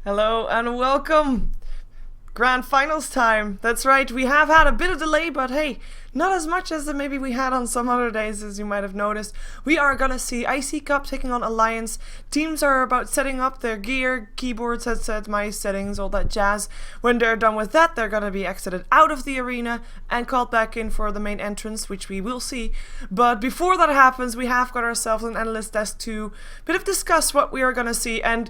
Hello and welcome! Grand Finals time. That's right, we have had a bit of delay, but hey, not as much as maybe we had on some other days, as you might have noticed. We are gonna see Icy Cup taking on Alliance. Teams are about setting up their gear, keyboards, headset, mice, settings, all that jazz. When they're done with that, they're gonna be exited out of the arena and called back in for the main entrance, which we will see. But before that happens, we have got ourselves an analyst desk to bit of discuss what we are gonna see, and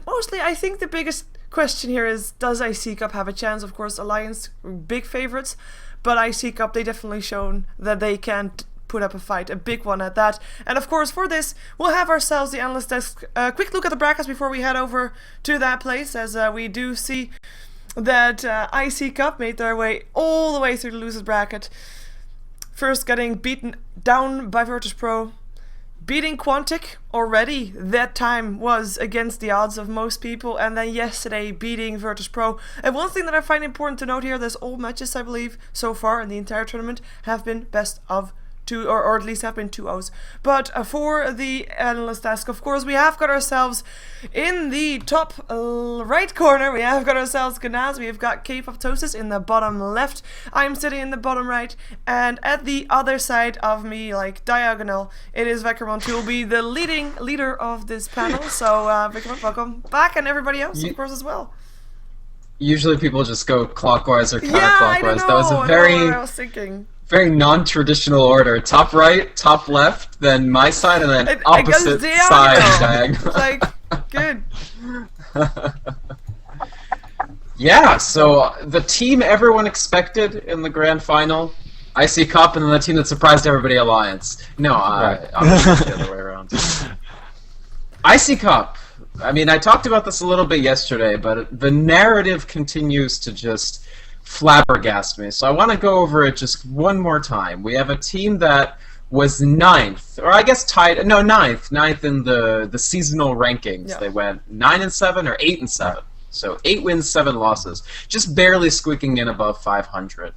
mostly I think the biggest question here is, does Icy Cup have a chance? Of course, Alliance big favorites, but Icy Cup, they definitely shown that they can put up a fight, a big one at that. And of course, for this, we'll have ourselves the analyst desk. Quick look at the brackets before we head over to that place, as we do see that Icy Cup made their way all the way through the losers bracket. First getting beaten down by virtus.pro, beating Quantic already. That time was against the odds of most people, and then yesterday beating virtus.pro. And one thing that I find important to note here, there's all matches, I believe, so far in the entire tournament have been best of two, or at least have been 2-0s. But for the analyst task, of course, we have got ourselves in the top right corner, we have got ourselves Kanaz, we have got K-poptosis in the bottom left, I'm sitting in the bottom right, and at the other side of me, like diagonal, it is Vykromond, who will be the leader of this panel. So Vykromond, welcome back, and everybody else, of course, as well. Usually people just go clockwise or counterclockwise. Yeah, I don't know. That was a I was thinking. very non-traditional order. Top right, top left, then my side, and then opposite side diagonal. Like, good. Yeah, so the team everyone expected in the grand final, Icy Cup, and then the team that surprised everybody, Alliance. No, obviously the other way around. Icy Cup. I mean, I talked about this a little bit yesterday, but the narrative continues to just flabbergast me. So I want to go over it just one more time. We have a team that was ninth, or I guess tied, no, ninth in the seasonal rankings. Yeah. They went 9-7 or 8-7. So 8 wins, 7 losses, just barely squeaking in above 500.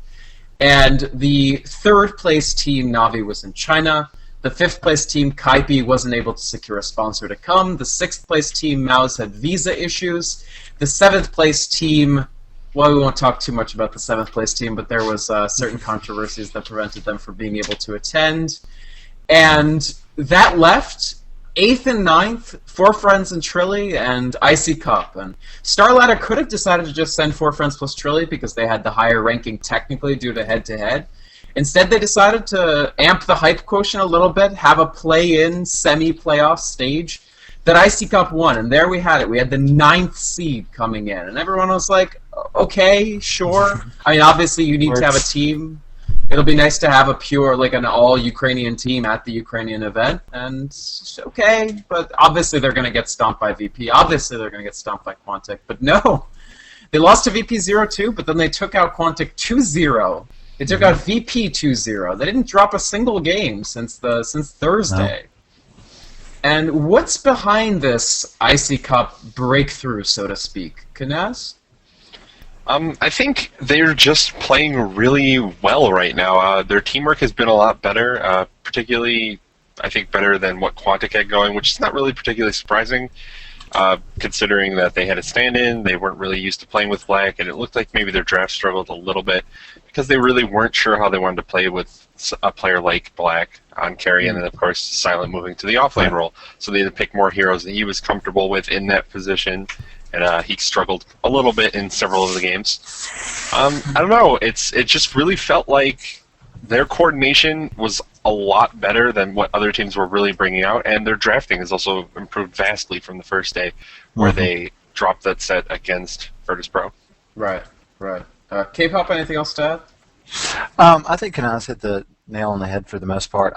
And the third place team, Navi, was in China. The 5th place team, Kaipi, wasn't able to secure a sponsor to come. The 6th place team, Mouse, had visa issues. The 7th place team, well, we won't talk too much about the 7th place team, but there was certain controversies that prevented them from being able to attend. And that left 8th and 9th, 4 Friends and Trilly, and Icy Cup. And StarLadder could have decided to just send 4 Friends plus Trilly because they had the higher ranking technically due to head-to-head. Instead, they decided to amp the hype quotient a little bit, have a play-in, semi-playoff stage that Icy Cup won, and there we had it. We had the 9th seed coming in, and everyone was like, okay, sure. I mean, obviously, you need to have a team. It'll be nice to have a pure, like an all-Ukrainian team at the Ukrainian event, and okay, but obviously they're going to get stomped by VP. Obviously they're going to get stomped by Quantic, but no. They lost to VP 0-2, but then they took out Quantic 2-0. They took out VP 2-0. They didn't drop a single game since Thursday. No. And what's behind this Icy Cup breakthrough, so to speak? Kanaz? I think they're just playing really well right now. Their teamwork has been a lot better, particularly, I think, better than what Quantic had going, which is not really particularly surprising, considering that they had a stand-in, they weren't really used to playing with Black, and it looked like maybe their draft struggled a little bit because they really weren't sure how they wanted to play with a player like Black on carry, and then, of course, Silent moving to the offlane role. So they had to pick more heroes that he was comfortable with in that position. And he struggled a little bit in several of the games. I don't know. It just really felt like their coordination was a lot better than what other teams were really bringing out, and their drafting has also improved vastly from the first day, where they dropped that set against virtus.pro. Right. K-pop, anything else to add? I think Kanaz hit the nail on the head for the most part.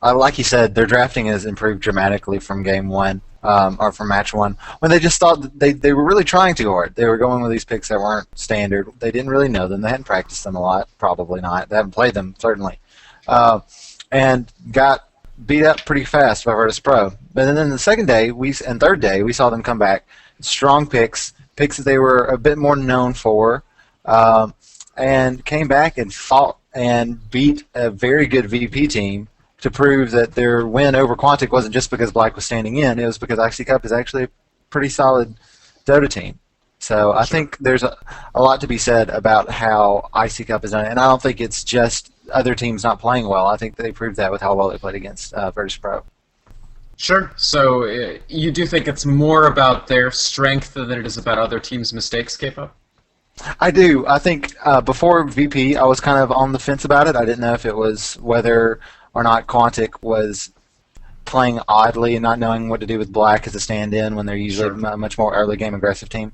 Like you said, their drafting has improved dramatically from game 1. Or from match 1, when they just thought that they were really trying too hard. They were going with these picks that weren't standard. They didn't really know them. They hadn't practiced them a lot, probably not. They haven't played them, certainly. And got beat up pretty fast by virtus.pro. But then the second day and third day, we saw them come back. Strong picks that they were a bit more known for, and came back and fought and beat a very good VP team to prove that their win over Quantic wasn't just because Black was standing in, it was because Icy Cup is actually a pretty solid Dota team. So I think there's a lot to be said about how Icy Cup is done, and I don't think it's just other teams not playing well. I think they proved that with how well they played against virtus.pro. Sure. So you do think it's more about their strength than it is about other teams' mistakes, K-pop? I do. I think before VP, I was kind of on the fence about it. I didn't know if it was whether or not Quantic was playing oddly and not knowing what to do with Black as a stand-in when they're usually a much more early game aggressive team.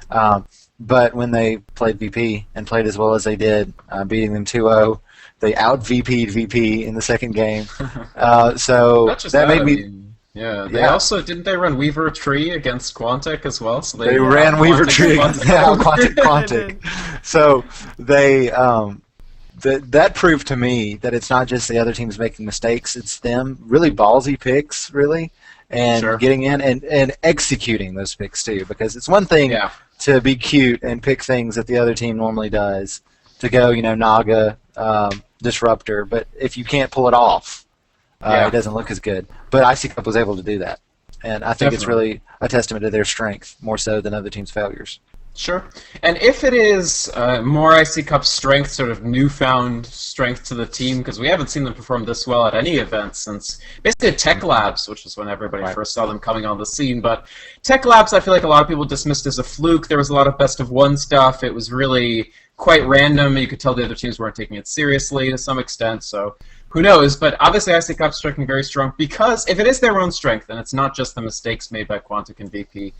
But when they played VP and played as well as they did, beating them 2-0, they out-VP'd VP in the second game. So that made me... Yeah, they also didn't they run Weaver Tree against Quantic as well? So they ran Weaver Tree against Quantic. So they that proved to me that it's not just the other teams making mistakes; it's them really ballsy picks, really, and getting in and executing those picks too. Because it's one thing to be cute and pick things that the other team normally does, to go Naga, Disruptor, but if you can't pull it off. It doesn't look as good. But Icy Cup was able to do that. And I think it's really a testament to their strength, more so than other teams' failures. Sure. And if it is more Icy Cup strength, sort of newfound strength to the team, because we haven't seen them perform this well at any event since basically Tech Labs, which is when everybody first saw them coming on the scene. But Tech Labs, I feel like a lot of people dismissed as a fluke. There was a lot of best-of-one stuff. It was really quite random. You could tell the other teams weren't taking it seriously to some extent, so... Who knows? But obviously Icy Cup's striking very strong because if it is their own strength and it's not just the mistakes made by Quantic and VP,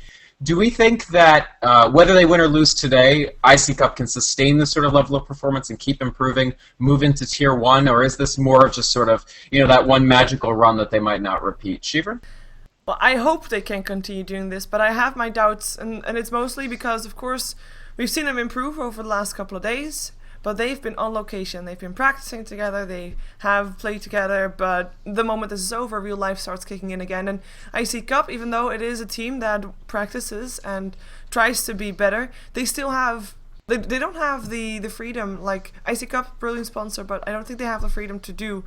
do we think that whether they win or lose today, Icy Cup can sustain this sort of level of performance and keep improving, move into Tier 1, or is this more of just sort of, that one magical run that they might not repeat? Sheever? Well, I hope they can continue doing this, but I have my doubts, and it's mostly because, of course, we've seen them improve over the last couple of days. But they've been on location, they've been practicing together, they have played together, but the moment this is over, real life starts kicking in again. And Icy Cup, even though it is a team that practices and tries to be better, they still have... They don't have the freedom, like Icy Cup, brilliant sponsor, but I don't think they have the freedom to do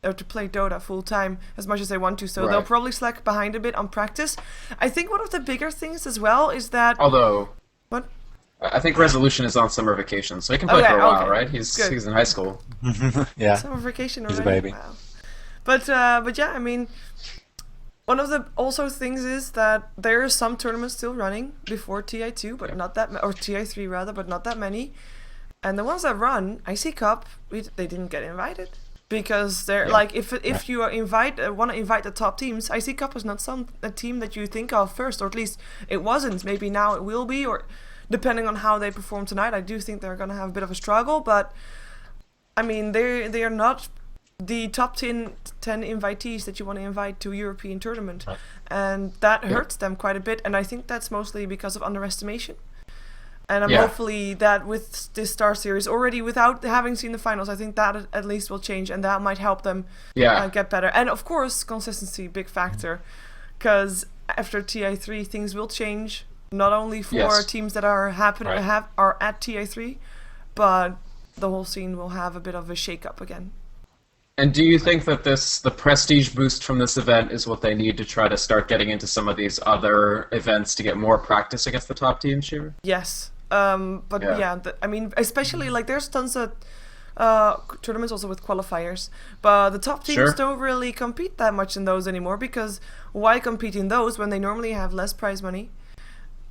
or to play Dota full time as much as they want to, so they'll probably slack behind a bit on practice. I think one of the bigger things as well is that... Although... What? I think Resolution is on summer vacation, so he can play for a while, right? He's in high school. Yeah. Summer vacation already. He's a baby. Wow. But yeah, I mean, one of the also things is that there are some tournaments still running before TI2, but not that or TI3 rather, but not that many. And the ones that run Icy Cup, they didn't get invited because they're like if you want to invite the top teams, Icy Cup is not a team that you think of first, or at least it wasn't. Maybe now it will be, or depending on how they perform tonight, I do think they're going to have a bit of a struggle, but I mean, they are not the top 10 invitees that you want to invite to a European tournament, and that hurts them quite a bit, and I think that's mostly because of underestimation. And I'm hopefully that with this Star Series, already without having seen the finals, I think that at least will change, and that might help them get better. And of course, consistency, big factor, because after TI3, things will change. Not only for teams that are are at TI3, but the whole scene will have a bit of a shake-up again. And do you think that the prestige boost from this event is what they need to try to start getting into some of these other events to get more practice against the top teams, Sheever? Yes, but I mean, especially like there's tons of tournaments also with qualifiers, but the top teams don't really compete that much in those anymore, because why compete in those when they normally have less prize money?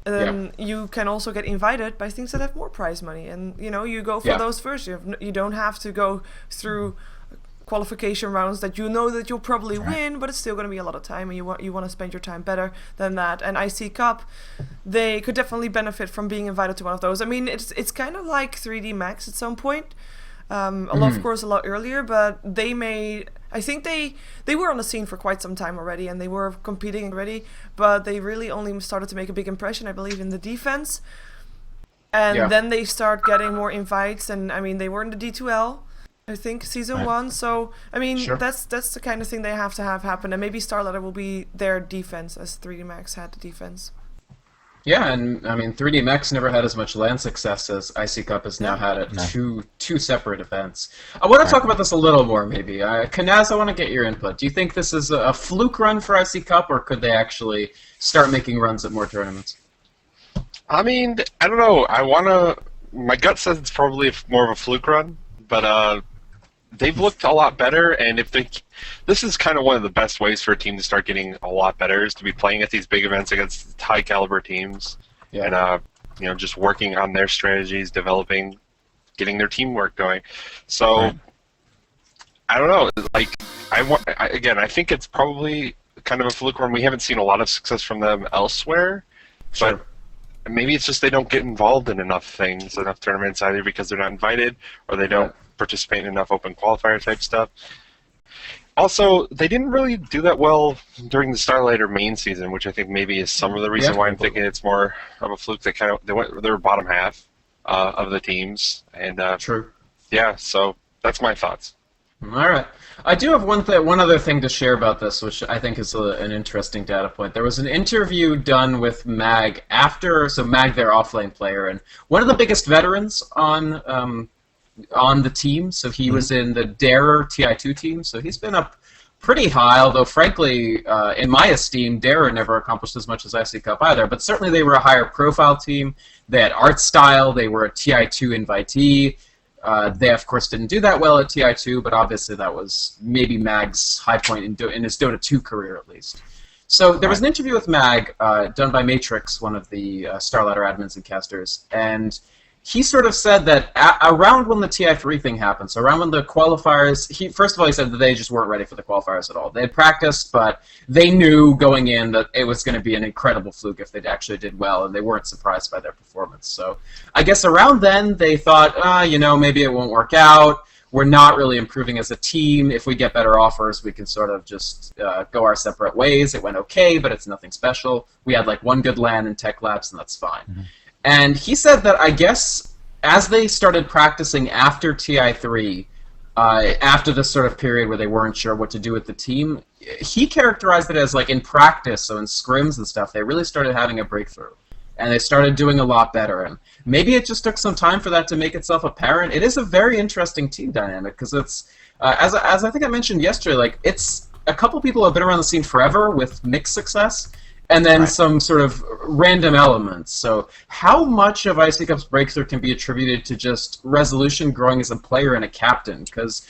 Then you can also get invited by things that have more prize money, and you go for those first. You don't have to go through qualification rounds that that you'll probably win, but it's still going to be a lot of time, and you want to spend your time better than that. And Icy Cup, they could definitely benefit from being invited to one of those. I mean, it's kind of like 3D Max at some point. Of course, a lot earlier, but I think they were on the scene for quite some time already, and they were competing already, but they really only started to make a big impression, I believe, in the defense. And then they start getting more invites, and I mean, they were in the D2L, I think, Season 1, so, I mean, that's the kind of thing they have to have happen, and maybe StarLadder will be their defense, as 3D Max had the defense. Yeah, and I mean, 3D Max never had as much LAN success as Icy Cup has now had at two separate events. I want to talk about this a little more, maybe. Kanaz, I want to get your input. Do you think this is a fluke run for Icy Cup, or could they actually start making runs at more tournaments? I mean, I don't know. My gut says it's probably more of a fluke run, but they've looked a lot better. And this is kind of one of the best ways for a team to start getting a lot better is to be playing at these big events against high caliber teams, and just working on their strategies, developing, getting their teamwork going. So. Right. I don't know. Like, I think it's probably kind of a fluke run. We haven't seen a lot of success from them elsewhere, but maybe it's just they don't get involved in enough things, enough tournaments, either because they're not invited or they don't participate in enough open qualifier type stuff. Also, they didn't really do that well during the StarLadder main season, which I think maybe is some of the reason why I'm thinking it's more of a fluke. They were bottom half of the teams, and True. Yeah, so that's my thoughts. All right. I do have one other thing to share about this, which I think is an interesting data point. There was an interview done with Mag Mag, their offlane player, and one of the biggest veterans on the team. So he was in the Darer TI2 team. So he's been up pretty high, although frankly, in my esteem, Darer never accomplished as much as Icy Cup either. But certainly they were a higher profile team. They had art style. They were a TI2 invitee. They, of course, didn't do that well at TI2, but obviously that was maybe Mag's high point in his Dota 2 career, at least. So there was an interview with Mag done by Matrix, one of the StarLadder admins and casters, and he sort of said that around when the TI3 thing happened, so around when the qualifiers, first of all, he said that they just weren't ready for the qualifiers at all. They had practiced, but they knew going in that it was going to be an incredible fluke if they actually did well, and they weren't surprised by their performance. So I guess around then they thought, maybe it won't work out. We're not really improving as a team. If we get better offers, we can sort of just go our separate ways. It went okay, but it's nothing special. We had like one good LAN in Tech Labs, and that's fine. Mm-hmm. And he said that, I guess, as they started practicing after TI3, after this sort of period where they weren't sure what to do with the team, he characterized it as, like, in practice, so in scrims and stuff, they really started having a breakthrough. And they started doing a lot better. And maybe it just took some time for that to make itself apparent. It is a very interesting team dynamic, because it's, as I think I mentioned yesterday, like, it's a couple people have been around the scene forever with mixed success, and then some sort of random elements. So how much of Icy Cup's breakthrough can be attributed to just Resolution growing as a player and a captain? Because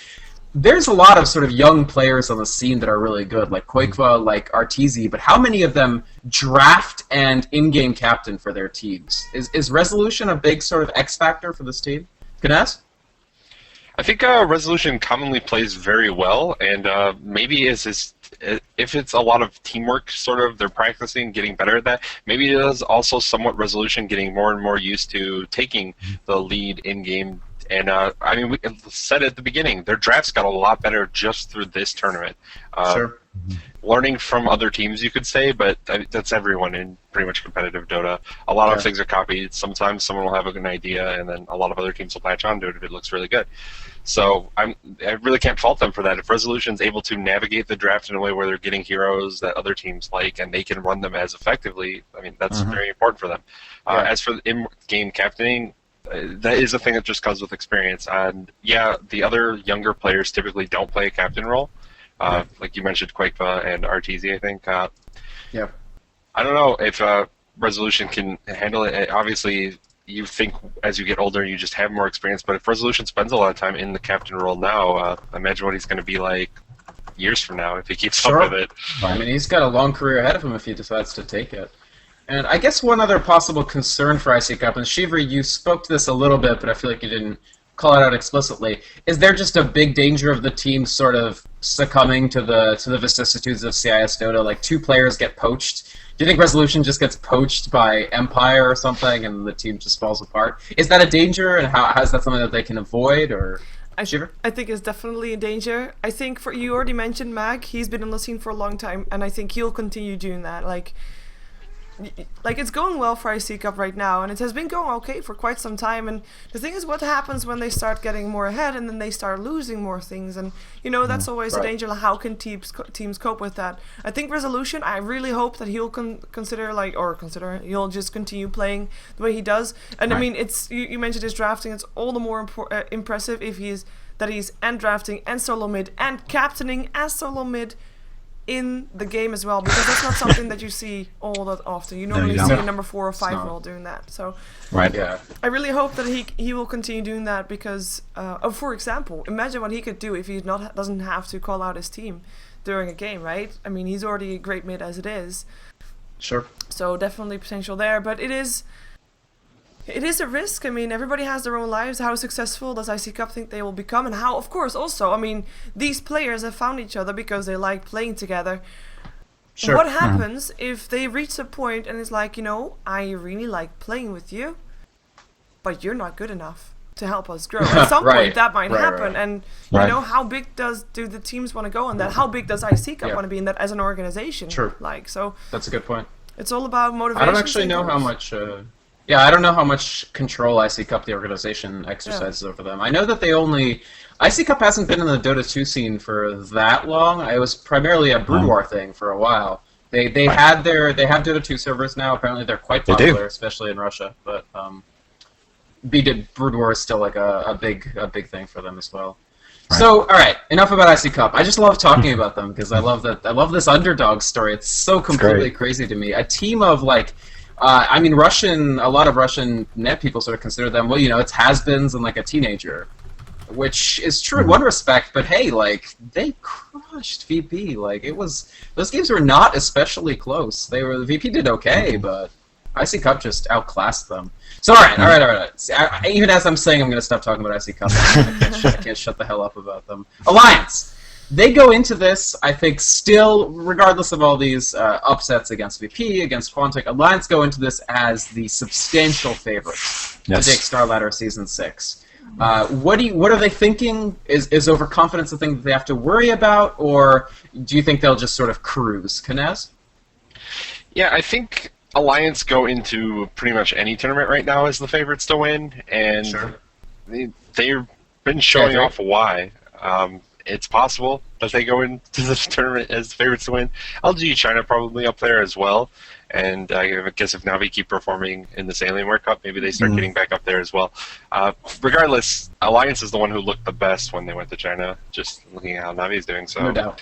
there's a lot of sort of young players on the scene that are really good, like Koikva, like Arteezy, but how many of them draft and in-game captain for their teams? Is Resolution a big sort of X factor for this team? Kanaz? I think Resolution commonly plays very well, and maybe if it's a lot of teamwork, sort of, they're practicing, getting better at that, maybe it is also somewhat Resolution getting more and more used to taking the lead in-game. And, I mean, we said at the beginning, their drafts got a lot better just through this tournament. Sure. Learning from other teams, you could say, but that's everyone in pretty much competitive Dota. A lot of things are copied. Sometimes someone will have a good idea, and then a lot of other teams will latch on to it if it looks really good. So I really can't fault them for that. If Resolution's able to navigate the draft in a way where they're getting heroes that other teams like, and they can run them as effectively, I mean, that's very important for them. As for the in-game captaining, that is a thing that just comes with experience. And yeah, the other younger players typically don't play a captain role. Like you mentioned, Koikva and Arteezy, I think. I don't know if Resolution can handle it. Obviously, you think as you get older, you just have more experience. But if Resolution spends a lot of time in the captain role now, imagine what he's going to be like years from now if he keeps up with it. I mean, he's got a long career ahead of him if he decides to take it. And I guess one other possible concern for Icy Cup, and Sheever, you spoke to this a little bit, but I feel like you didn't call it out explicitly. Is there just a big danger of the team sort of succumbing to the vicissitudes of CIS Dota? Like, two players get poached. Do you think Resolution just gets poached by Empire or something, and the team just falls apart? Is that a danger, and how is that something that they can avoid, or? I think it's definitely a danger. I think you already mentioned Mag. He's been on the scene for a long time, and I think he'll continue doing that. Like it's going well for Icy Cup right now, and it has been going okay for quite some time. And the thing is, what happens when they start getting more ahead and then they start losing more things? And that's always a danger. Like, how can teams cope with that? I think Resolution, I really hope that he'll he'll just continue playing the way he does. And I mean, it's you mentioned his drafting. It's all the more impressive if he's and drafting and solo mid and captaining as solo mid in the game as well, because that's not something that you see all that often. You normally you see don't. a number 4 or 5 not. role doing that. So Right. Yeah. I really hope that he will continue doing that, because for example, imagine what he could do if he doesn't have to call out his team during a game, right? I mean, he's already a great mid as it is. Sure. So definitely potential there, but it is a risk. I mean, everybody has their own lives. How successful does Icy Cup think they will become? And how, of course, also, I mean, these players have found each other because they like playing together. Sure. What happens if they reach a point and it's like, I really like playing with you, but you're not good enough to help us grow. At some Right. point that might Right, happen. right. And, Right. how big do the teams want to go on that? How big does Icy Cup Yeah. want to be in that as an organization? Sure. So That's a good point. it's all about motivation. I don't actually know how much. I don't know how much control Icy Cup, the organization, exercises over them. I know that Icy Cup hasn't been in the Dota 2 scene for that long. It was primarily a Brood War thing for a while. They have Dota 2 servers now. Apparently, they're quite They do. popular, especially in Russia. But Brood War is still like a big thing for them as well. Right. So, all right, enough about Icy Cup. I just love talking about them because I love this underdog story. It's so completely crazy to me. A team of a lot of Russian net people sort of consider them, it's has-beens and like a teenager, which is true in one respect, but hey, they crushed VP. Those games were not especially close. VP did okay, but Icy Cup just outclassed them. So all right. Even as I'm saying, I'm going to stop talking about Icy Cup. I can't shut the hell up about them. Alliance. They go into this, I think, still, regardless of all these upsets against VP, against Quantic, Alliance go into this as the substantial favorites to take StarLadder Season 6. What are they thinking? Is overconfidence a thing that they have to worry about, or do you think they'll just sort of cruise? Kanaz? Yeah, I think Alliance go into pretty much any tournament right now as the favorites to win, and Sure. they've been showing Yeah, off why. It's possible that they go into the tournament as favorites to win. LG China probably up there as well, and I guess if Navi keep performing in this Alienware Cup, maybe they start getting back up there as well. Regardless, Alliance is the one who looked the best when they went to China, just looking at how Navi is doing. So, No doubt.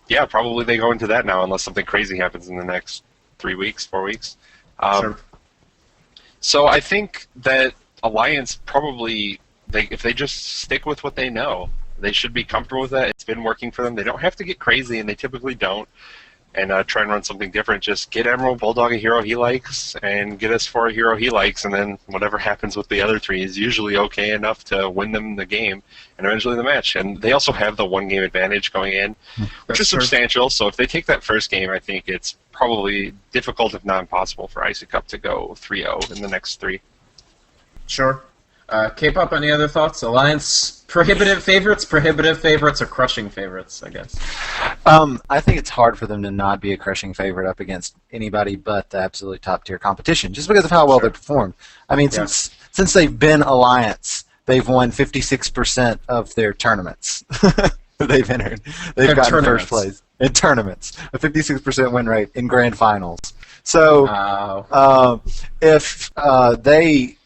yeah, probably they go into that now unless something crazy happens in the next 3 weeks, 4 weeks. Sure. So I think that Alliance probably, if they just stick with what they know, they should be comfortable with that. It's been working for them. They don't have to get crazy, and they typically don't, and try and run something different. Just get Emerald Bulldog a hero he likes, and get S4 a hero he likes, and then whatever happens with the other three is usually okay enough to win them the game and eventually the match. And they also have the one-game advantage going in, which is substantial. So if they take that first game, I think it's probably difficult, if not impossible, for Icy Cup to go 3-0 in the next 3. Sure. K-pop, any other thoughts? Alliance, prohibitive favorites, or crushing favorites, I guess. I think it's hard for them to not be a crushing favorite up against anybody but the absolute top tier competition, just because of how well they performed. I mean, since they've been Alliance, they've won 56% of their tournaments they've entered. They've gotten first place in tournaments, a 56% win rate in grand finals. So if they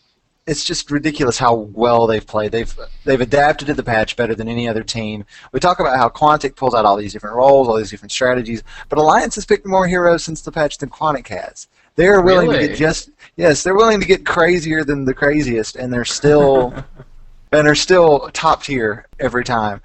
it's just ridiculous how well they've played. They've adapted to the patch better than any other team. We talk about how Quantic pulls out all these different roles, all these different strategies, but Alliance has picked more heroes since the patch than Quantic has. They're willing to get they're willing to get crazier than the craziest, and they're still top tier every time.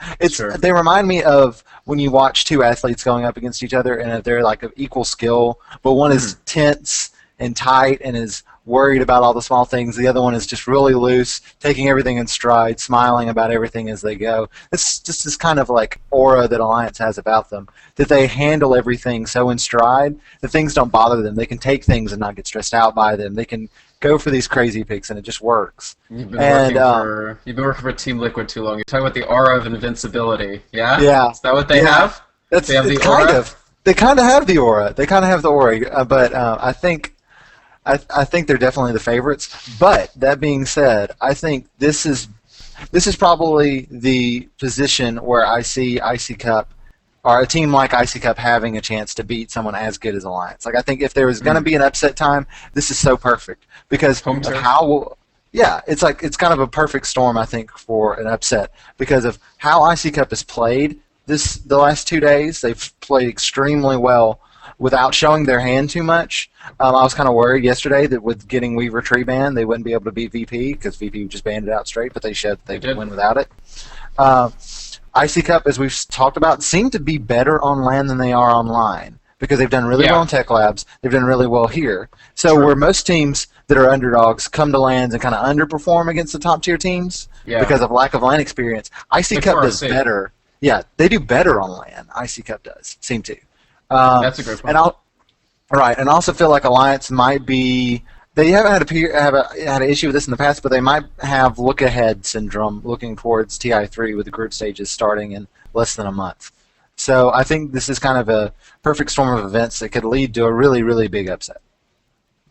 They remind me of when you watch two athletes going up against each other, and they're like of equal skill, but one is tense and tight and is worried about all the small things. The other one is just really loose, taking everything in stride, smiling about everything as they go. It's just this kind of like aura that Alliance has about them, that they handle everything so in stride that things don't bother them. They can take things and not get stressed out by them. They can go for these crazy picks and it just works. You've been working for Team Liquid too long. You're talking about the aura of invincibility. Yeah? Yeah. Is that what they have? They have the aura? They kind of have the aura. But I think they're definitely the favorites. But that being said, I think this is probably the position where I see Icy Cup, or a team like Icy Cup, having a chance to beat someone as good as Alliance. Like, I think if there was going to be an upset time, this is so perfect because of how. Yeah, it's kind of a perfect storm, I think, for an upset because of how Icy Cup is played the last 2 days. They've played extremely well without showing their hand too much. I was kind of worried yesterday that with getting Weaver tree banned, they wouldn't be able to beat VP because VP just banned it out straight, but they showed they could win without it. Icy Cup, as we've talked about, seem to be better on LAN than they are online because they've done really well in Tech Labs. They've done really well here. So where most teams that are underdogs come to LANs and kind of underperform against the top-tier teams because of lack of LAN experience, Icy Cup does better. Yeah, they do better on LAN. Icy Cup does, seem to. That's a great point. And I also feel like Alliance might be. They haven't had an issue with this in the past, but they might have look-ahead syndrome looking towards TI3 with the group stages starting in less than a month. So I think this is kind of a perfect storm of events that could lead to a really, really big upset.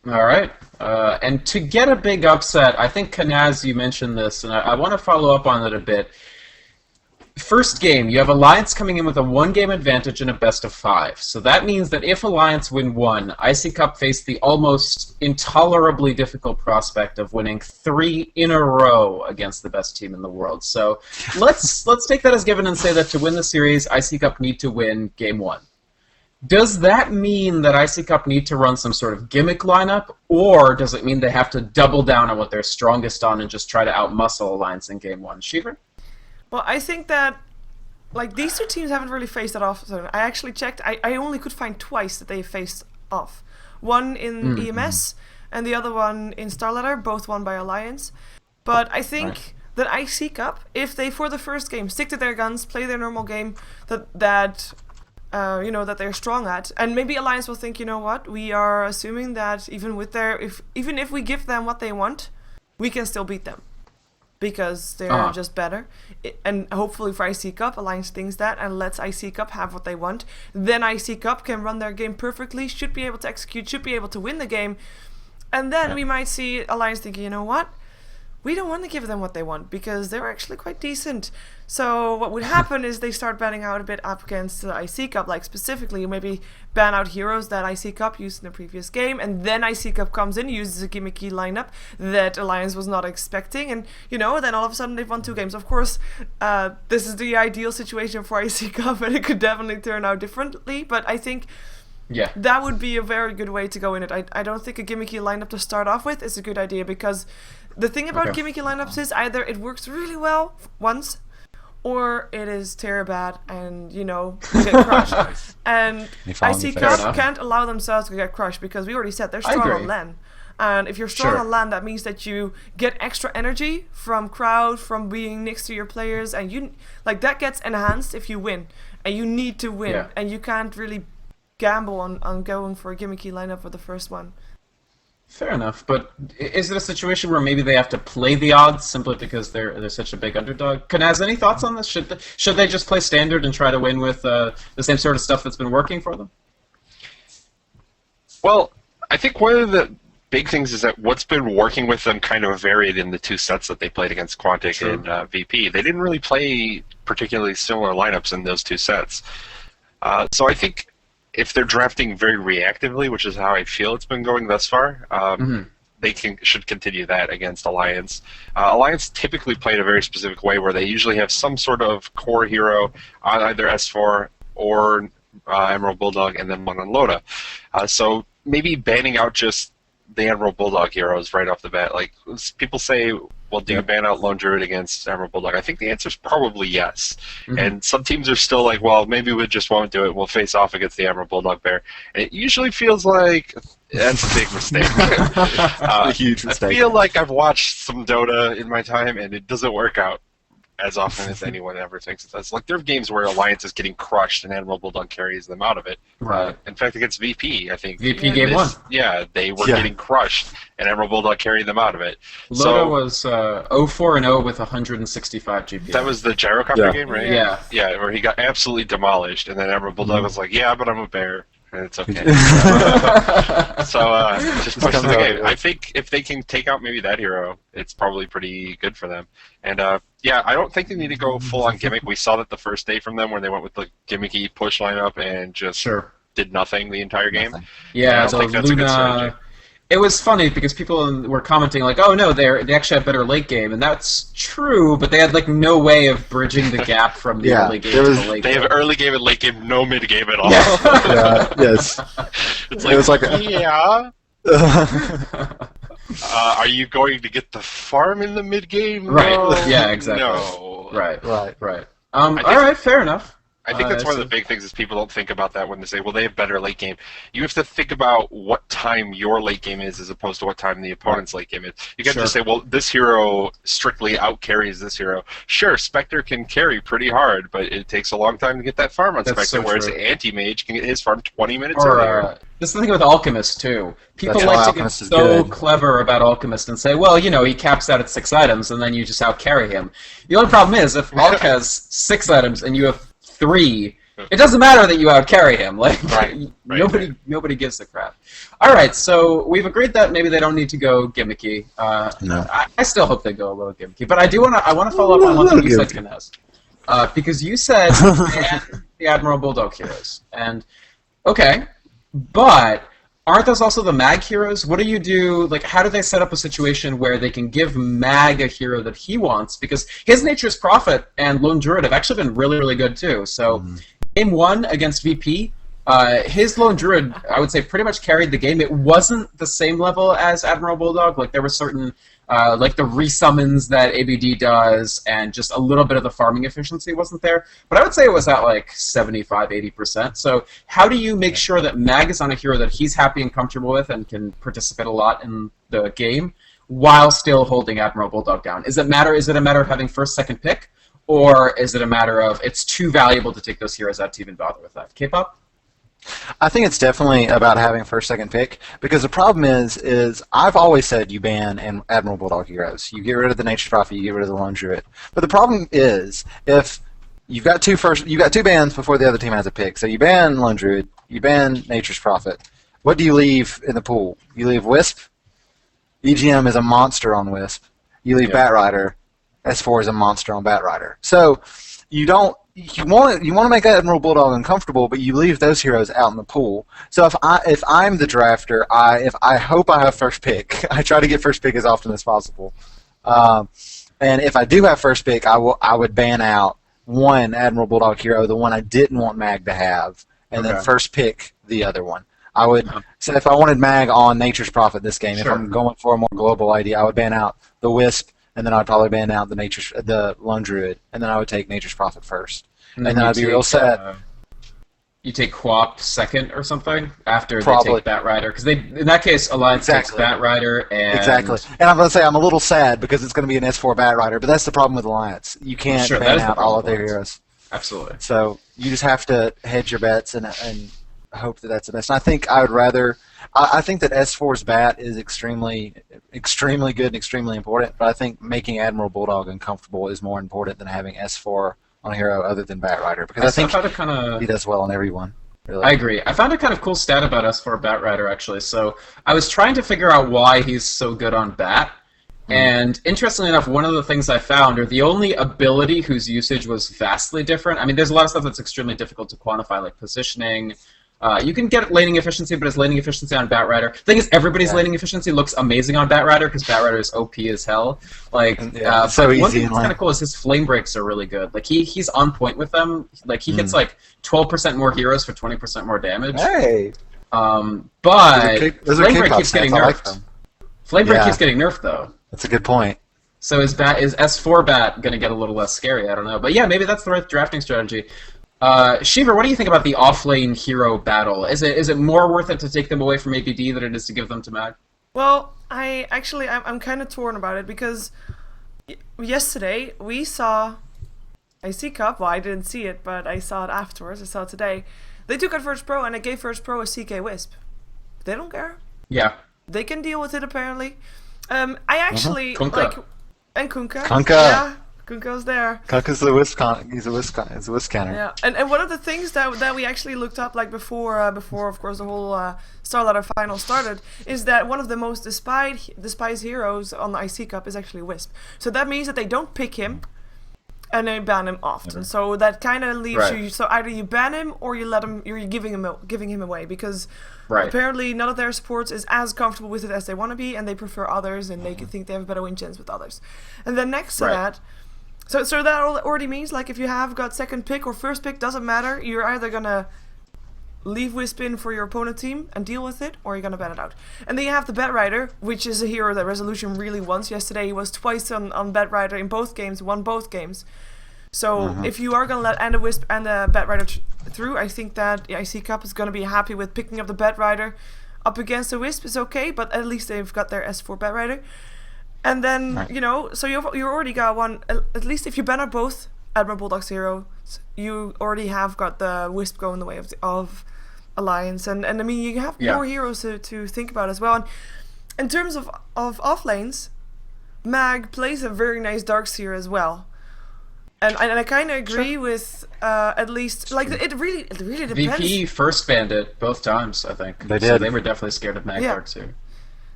All right. And to get a big upset, I think, Kanaz, you mentioned this, and I want to follow up on it a bit. First game, you have Alliance coming in with a one-game advantage in a best-of-5. So that means that if Alliance win one, Icy Cup face the almost intolerably difficult prospect of winning 3 in a row against the best team in the world. So let's take that as given and say that to win the series, Icy Cup need to win Game 1. Does that mean that Icy Cup need to run some sort of gimmick lineup, or does it mean they have to double down on what they're strongest on and just try to outmuscle Alliance in Game 1? Sheever? Well, I think that, like, these two teams haven't really faced that often. I actually checked. I only could find twice that they faced off. One in EMS and the other one in StarLadder, both won by Alliance. But I think that Icy Cup, if they, for the first game, stick to their guns, play their normal game that they're strong at, and maybe Alliance will think, you know what, we are assuming that even if we give them what they want, we can still beat them. Because they're just better. And hopefully for Icy Cup, Alliance thinks that and lets Icy Cup have what they want. Then Icy Cup can run their game perfectly, should be able to execute, should be able to win the game. And then we might see Alliance thinking, you know what? We don't want to give them what they want because they're actually quite decent. So what would happen is they start banning out a bit up against the Icy Cup, like specifically maybe ban out heroes that Icy Cup used in the previous game, and then Icy Cup comes in, uses a gimmicky lineup that Alliance was not expecting, and then all of a sudden they've won 2 games. Of course, this is the ideal situation for Icy Cup, and it could definitely turn out differently, but I think that would be a very good way to go in it. I don't think a gimmicky lineup to start off with is a good idea, because the thing about gimmicky lineups is either it works really well once, or it is terrible bad and, you get crushed. And Icy Cup can't allow themselves to get crushed because we already said they're strong on LAN. And if you're strong on LAN, that means that you get extra energy from crowd, from being next to your players, and that gets enhanced if you win. And you need to win, and you can't really gamble on going for a gimmicky lineup for the first one. Fair enough, but is it a situation where maybe they have to play the odds simply because they're such a big underdog? Kanaz, any thoughts on this? Should they just play standard and try to win with the same sort of stuff that's been working for them? Well, I think one of the big things is that what's been working with them kind of varied in the 2 sets that they played against Quantic and VP. They didn't really play particularly similar lineups in those 2 sets. So I think if they're drafting very reactively, which is how I feel it's been going thus far, they should continue that against Alliance. Alliance typically play in a very specific way where they usually have some sort of core hero on either S4 or Emerald Bulldog and then one on Loda. So maybe banning out just the Emerald Bulldog heroes right off the bat. Like, people say, well, do you ban out Lone Druid against Emerald Bulldog? I think the answer is probably yes. And some teams are still like, well, maybe we just won't do it. We'll face off against the Emerald Bulldog bear. And it usually feels like that's a big mistake. A huge mistake. I feel like I've watched some Dota in my time, and it doesn't work out as often as anyone ever thinks it does. Like, there are games where Alliance is getting crushed and Emerald Bulldog carries them out of it. In fact, against VP, I think. VP game 1. Yeah, they were getting crushed, and Emerald Bulldog carried them out of it. Loda was 0-4-0 with 165 GP. That was the Gyrocopter game, right? Yeah. Yeah, where he got absolutely demolished, and then Emerald Bulldog was like, yeah, but I'm a bear. And it's okay. Just push the game. I think if they can take out maybe that hero, it's probably pretty good for them. And I don't think they need to go full on gimmick. We saw that the first day from them where they went with the gimmicky push lineup and just did nothing the entire game. Yeah, I don't think that's a good strategy. It was funny because people were commenting like, "Oh no, they actually had better late game," and that's true. But they had like no way of bridging the gap from the early game to the late game. They have early game and late game, no mid game at all. Yes. It's like, It was like yeah. Are you going to get the farm in the mid game? Right. No. Yeah. Exactly. No. Right. Right. All right. Fair enough. I think that's one of the big things is people don't think about that when they say, well, they have better late game. You have to think about what time your late game is as opposed to what time the opponent's late game is. You can't just say, well, this hero strictly out-carries this hero. Sure, Spectre can carry pretty hard, but it takes a long time to get that farm on Spectre, whereas Anti-Mage can get his farm 20 minutes earlier. This is the thing with Alchemist, too. People That's like to Alchemist get is so good. clever about Alchemist and say, well, you know, he caps out at 6 items, and then you just out-carry him. The only problem is, if Alch has 6 items and you have 3, it doesn't matter that you out-carry him. Like, nobody gives a crap. All right, so we've agreed that maybe they don't need to go gimmicky. No. I still hope they go a little gimmicky, but I want to follow up on one thing you said, Kanaz, because you said the Admiral Bulldog heroes, and okay, but aren't those also the Mag heroes? What do you do? Like, how do they set up a situation where they can give Mag a hero that he wants? Because his Nature's Prophet and Lone Druid have actually been really, really good too. So, game 1 against VP, his Lone Druid, I would say, pretty much carried the game. It wasn't the same level as Admiral Bulldog. Like, there were certain, like the resummons that ABD does, and just a little bit of the farming efficiency wasn't there. But I would say it was at like 75-80%. So how do you make sure that Mag is on a hero that he's happy and comfortable with and can participate a lot in the game while still holding Admiral Bulldog down? Is it a matter of having first, second pick? Or is it a matter of it's too valuable to take those heroes out to even bother with that? K-pop? I think it's definitely about having first, second pick, because the problem is I've always said you ban Admiral Bulldog heroes. You get rid of the Nature's Prophet, you get rid of the Lone Druid. But the problem is if you've got two bans before the other team has a pick. So you ban Lone Druid, you ban Nature's Prophet. What do you leave in the pool? You leave Wisp. EGM is a monster on Wisp. You leave Batrider. S4 is a monster on Batrider. So you don't. You want to make Admiral Bulldog uncomfortable, but you leave those heroes out in the pool. So if I'm the drafter, I hope I have first pick. I try to get first pick as often as possible. And if I do have first pick, I would ban out one Admiral Bulldog hero, the one I didn't want Mag to have, and then first pick the other one. I would say if I wanted Mag on Nature's Prophet this game, if I'm going for a more global idea, I would ban out the Wisp, and then I'd probably ban out the Lone Druid, and then I would take Nature's Prophet first. And then I'd be real sad. You take Quap second or something after Probably. they take Batrider, because in that case Alliance takes Batrider and And I'm going to say I'm a little sad because it's going to be an S4 Batrider, but that's the problem with Alliance. You can't ban out all of their heroes. Absolutely. So you just have to hedge your bets and hope that that's the best. And I think I would rather. I think that S4's bat is extremely good and extremely important, but I think making Admiral Bulldog uncomfortable is more important than having S4 on a hero other than Batrider, because I think he does well on everyone. Really. I agree. I found a kind of cool stat about S4 Batrider, actually. So I was trying to figure out why he's so good on Bat, and interestingly enough, one of the things I found, or the only ability whose usage was vastly different, I mean, there's a lot of stuff that's extremely difficult to quantify, like positioning. You can get laning efficiency, but his laning efficiency on Batrider. The thing is, everybody's laning efficiency looks amazing on Batrider because Batrider is OP as hell. Like, so easy. One thing that's kind of cool is his flame breaks are really good. Like he's on point with them. Like he hits like 12% more heroes for 20% more damage. Hey. But flame break keeps getting nerfed. Flame break keeps getting nerfed though. That's a good point. So is S4 Bat gonna get a little less scary? I don't know. But yeah, maybe that's the right drafting strategy. Sheever, what do you think about the off-lane hero battle? Is it more worth it to take them away from ABD than it is to give them to Mag? Well, I'm kind of torn about it because yesterday we saw Icy Cup. Well, I didn't see it, but I saw it afterwards. I saw it today. They took out virtus.pro and they gave virtus.pro a CK Wisp. They don't care. Yeah. They can deal with it apparently. I actually like and Kunkka. Yeah. Kunko's there. Kunko's the Wisp he's a Wisp counter. Yeah, and one of the things that we actually looked up, like before of course the whole StarLadder final started, is that one of the most despised heroes on the Icy Cup is actually Wisp. So that means that they don't pick him, and they ban him often. So that kind of leaves Right. you. So either you ban him or you let him. You're giving him away because Right. apparently none of their supports is as comfortable with it as they want to be, and they prefer others, and they think they have a better win chance with others. And then next to Right. that. So that already means, like, if you have got second pick or first pick, doesn't matter. You're either gonna leave Wisp in for your opponent team and deal with it, or you're gonna ban it out. And then you have the Bat Rider, which is a hero that Resolution really wants. Yesterday he was twice on Bat Rider in both games, won both games. So if you are gonna let and the Wisp and the Bat Rider through, I think that the Icy Cup is gonna be happy with picking up the Bat Rider. Up against the Wisp is okay, but at least they've got their S4 Bat Rider. And then, you know, so you already got one, at least if you ban out both Admiral Bulldog's heroes, you already have got the Wisp going the way of Alliance. And I mean, you have more heroes to think about as well. And in terms of off lanes, Mag plays a very nice Darkseer as well. And I kind of agree with, at least, like, it really depends. VP first banned it both times, I think. They did. So they were definitely scared of Mag Darkseer.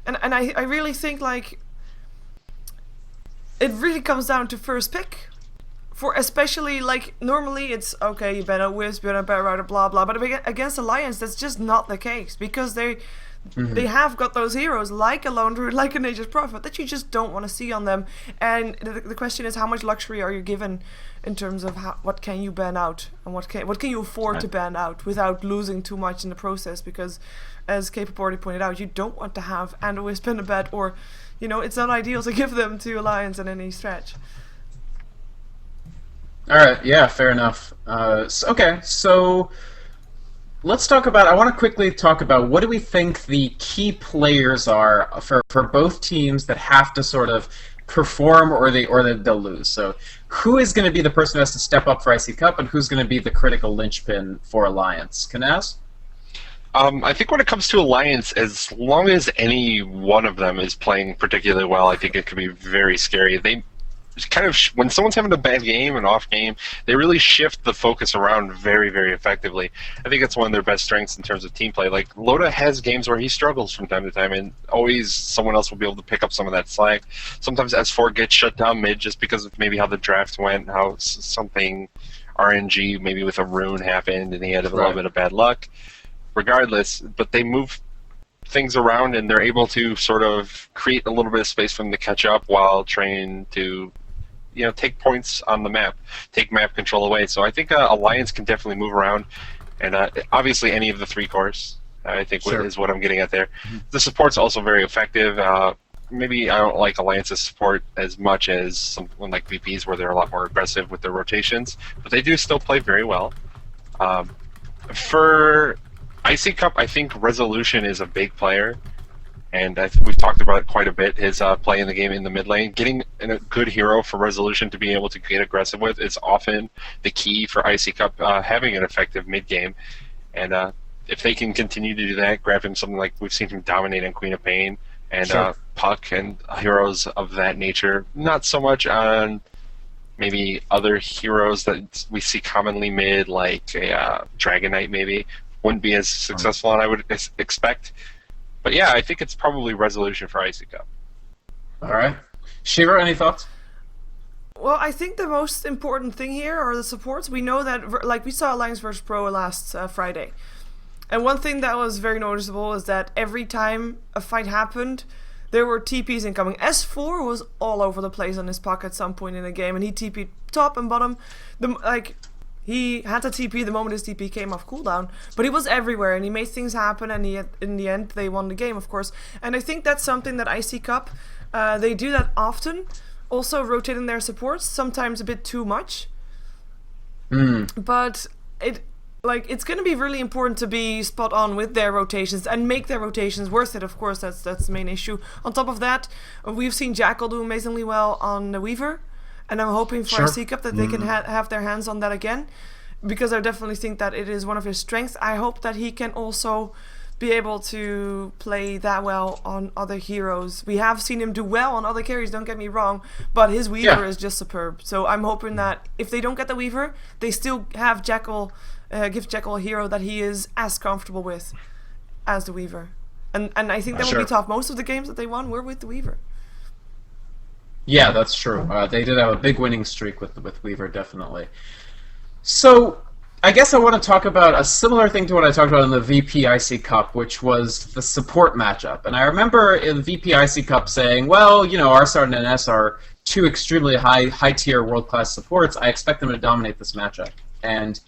And I really think, like, it really comes down to first pick. For especially, like, normally it's, okay, you ban a Wisp, you ban a Bat Rider, blah, blah. But against Alliance, that's just not the case. Because they have got those heroes, like a Lone Druid, like a Nature's Prophet, that you just don't want to see on them. And the question is, how much luxury are you given in terms of what can you ban out? And what can you afford to ban out without losing too much in the process? Because, as K-pop already pointed out, you don't want to have and a Wisp and a Bat, or... You know, it's not ideal to give them to Alliance in any stretch. Alright, yeah, fair enough. Okay, so let's talk about... I want to quickly talk about what do we think the key players are for both teams that have to sort of perform or they'll lose. So who is going to be the person who has to step up for Icy Cup, and who's going to be the critical linchpin for Alliance? Kanaz? I think when it comes to Alliance, as long as any one of them is playing particularly well, I think it could be very scary. They kind of, when someone's having a bad game, an off game, they really shift the focus around very, very effectively. I think it's one of their best strengths in terms of team play. Like, Loda has games where he struggles from time to time, and always someone else will be able to pick up some of that slack. Sometimes S4 gets shut down mid just because of maybe how the draft went, how something RNG, maybe with a rune happened, and he had a little bit of bad luck. Regardless, but they move things around and they're able to sort of create a little bit of space for them to catch up while trying to, you know, take points on the map, take map control away. So I think Alliance can definitely move around, and obviously any of the three cores, I think is what I'm getting at there. The support's also very effective. Maybe I don't like Alliance's support as much as someone like VP's, where they're a lot more aggressive with their rotations, but they do still play very well. For Icy Cup, I think Resolution is a big player, and I think we've talked about it quite a bit, his play in the game in the mid lane. Getting a good hero for Resolution to be able to get aggressive with is often the key for Icy Cup having an effective mid game. And if they can continue to do that, grab him something like we've seen him dominate in Queen of Pain, and Puck and heroes of that nature, not so much on maybe other heroes that we see commonly mid, like a Dragon Knight maybe, wouldn't be as successful, and I would expect. But yeah, I think it's probably Resolution for Icy Cup. All right. Sheever, any thoughts? Well, I think the most important thing here are the supports. We know that, like, we saw Alliance vs Pro last Friday. And one thing that was very noticeable is that every time a fight happened, there were TPs incoming. S4 was all over the place on his puck at some point in the game, and he TP'd top and bottom. He had to TP the moment his TP came off cooldown, but he was everywhere and he made things happen, and in the end they won the game, of course. And I think that's something that Icy Cup, they do that often, also rotating their supports, sometimes a bit too much. But it's going to be really important to be spot on with their rotations and make their rotations worth it. Of course, that's the main issue. On top of that, we've seen Jackal do amazingly well on the Weaver. And I'm hoping for Icy Cup that they can have their hands on that again, because I definitely think that it is one of his strengths. I hope that he can also be able to play that well on other heroes. We have seen him do well on other carries, don't get me wrong, but his Weaver is just superb. So I'm hoping that if they don't get the Weaver, they still have Jackal, give Jackal a hero that he is as comfortable with as the Weaver. And I think that will be tough. Most of the games that they won were with the Weaver. Yeah, that's true. They did have a big winning streak with Weaver, definitely. So, I guess I want to talk about a similar thing to what I talked about in the VP Icy Cup, which was the support matchup. And I remember in VP Icy Cup saying, well, you know, RSR and NS are two extremely high-tier world-class supports. I expect them to dominate this matchup. And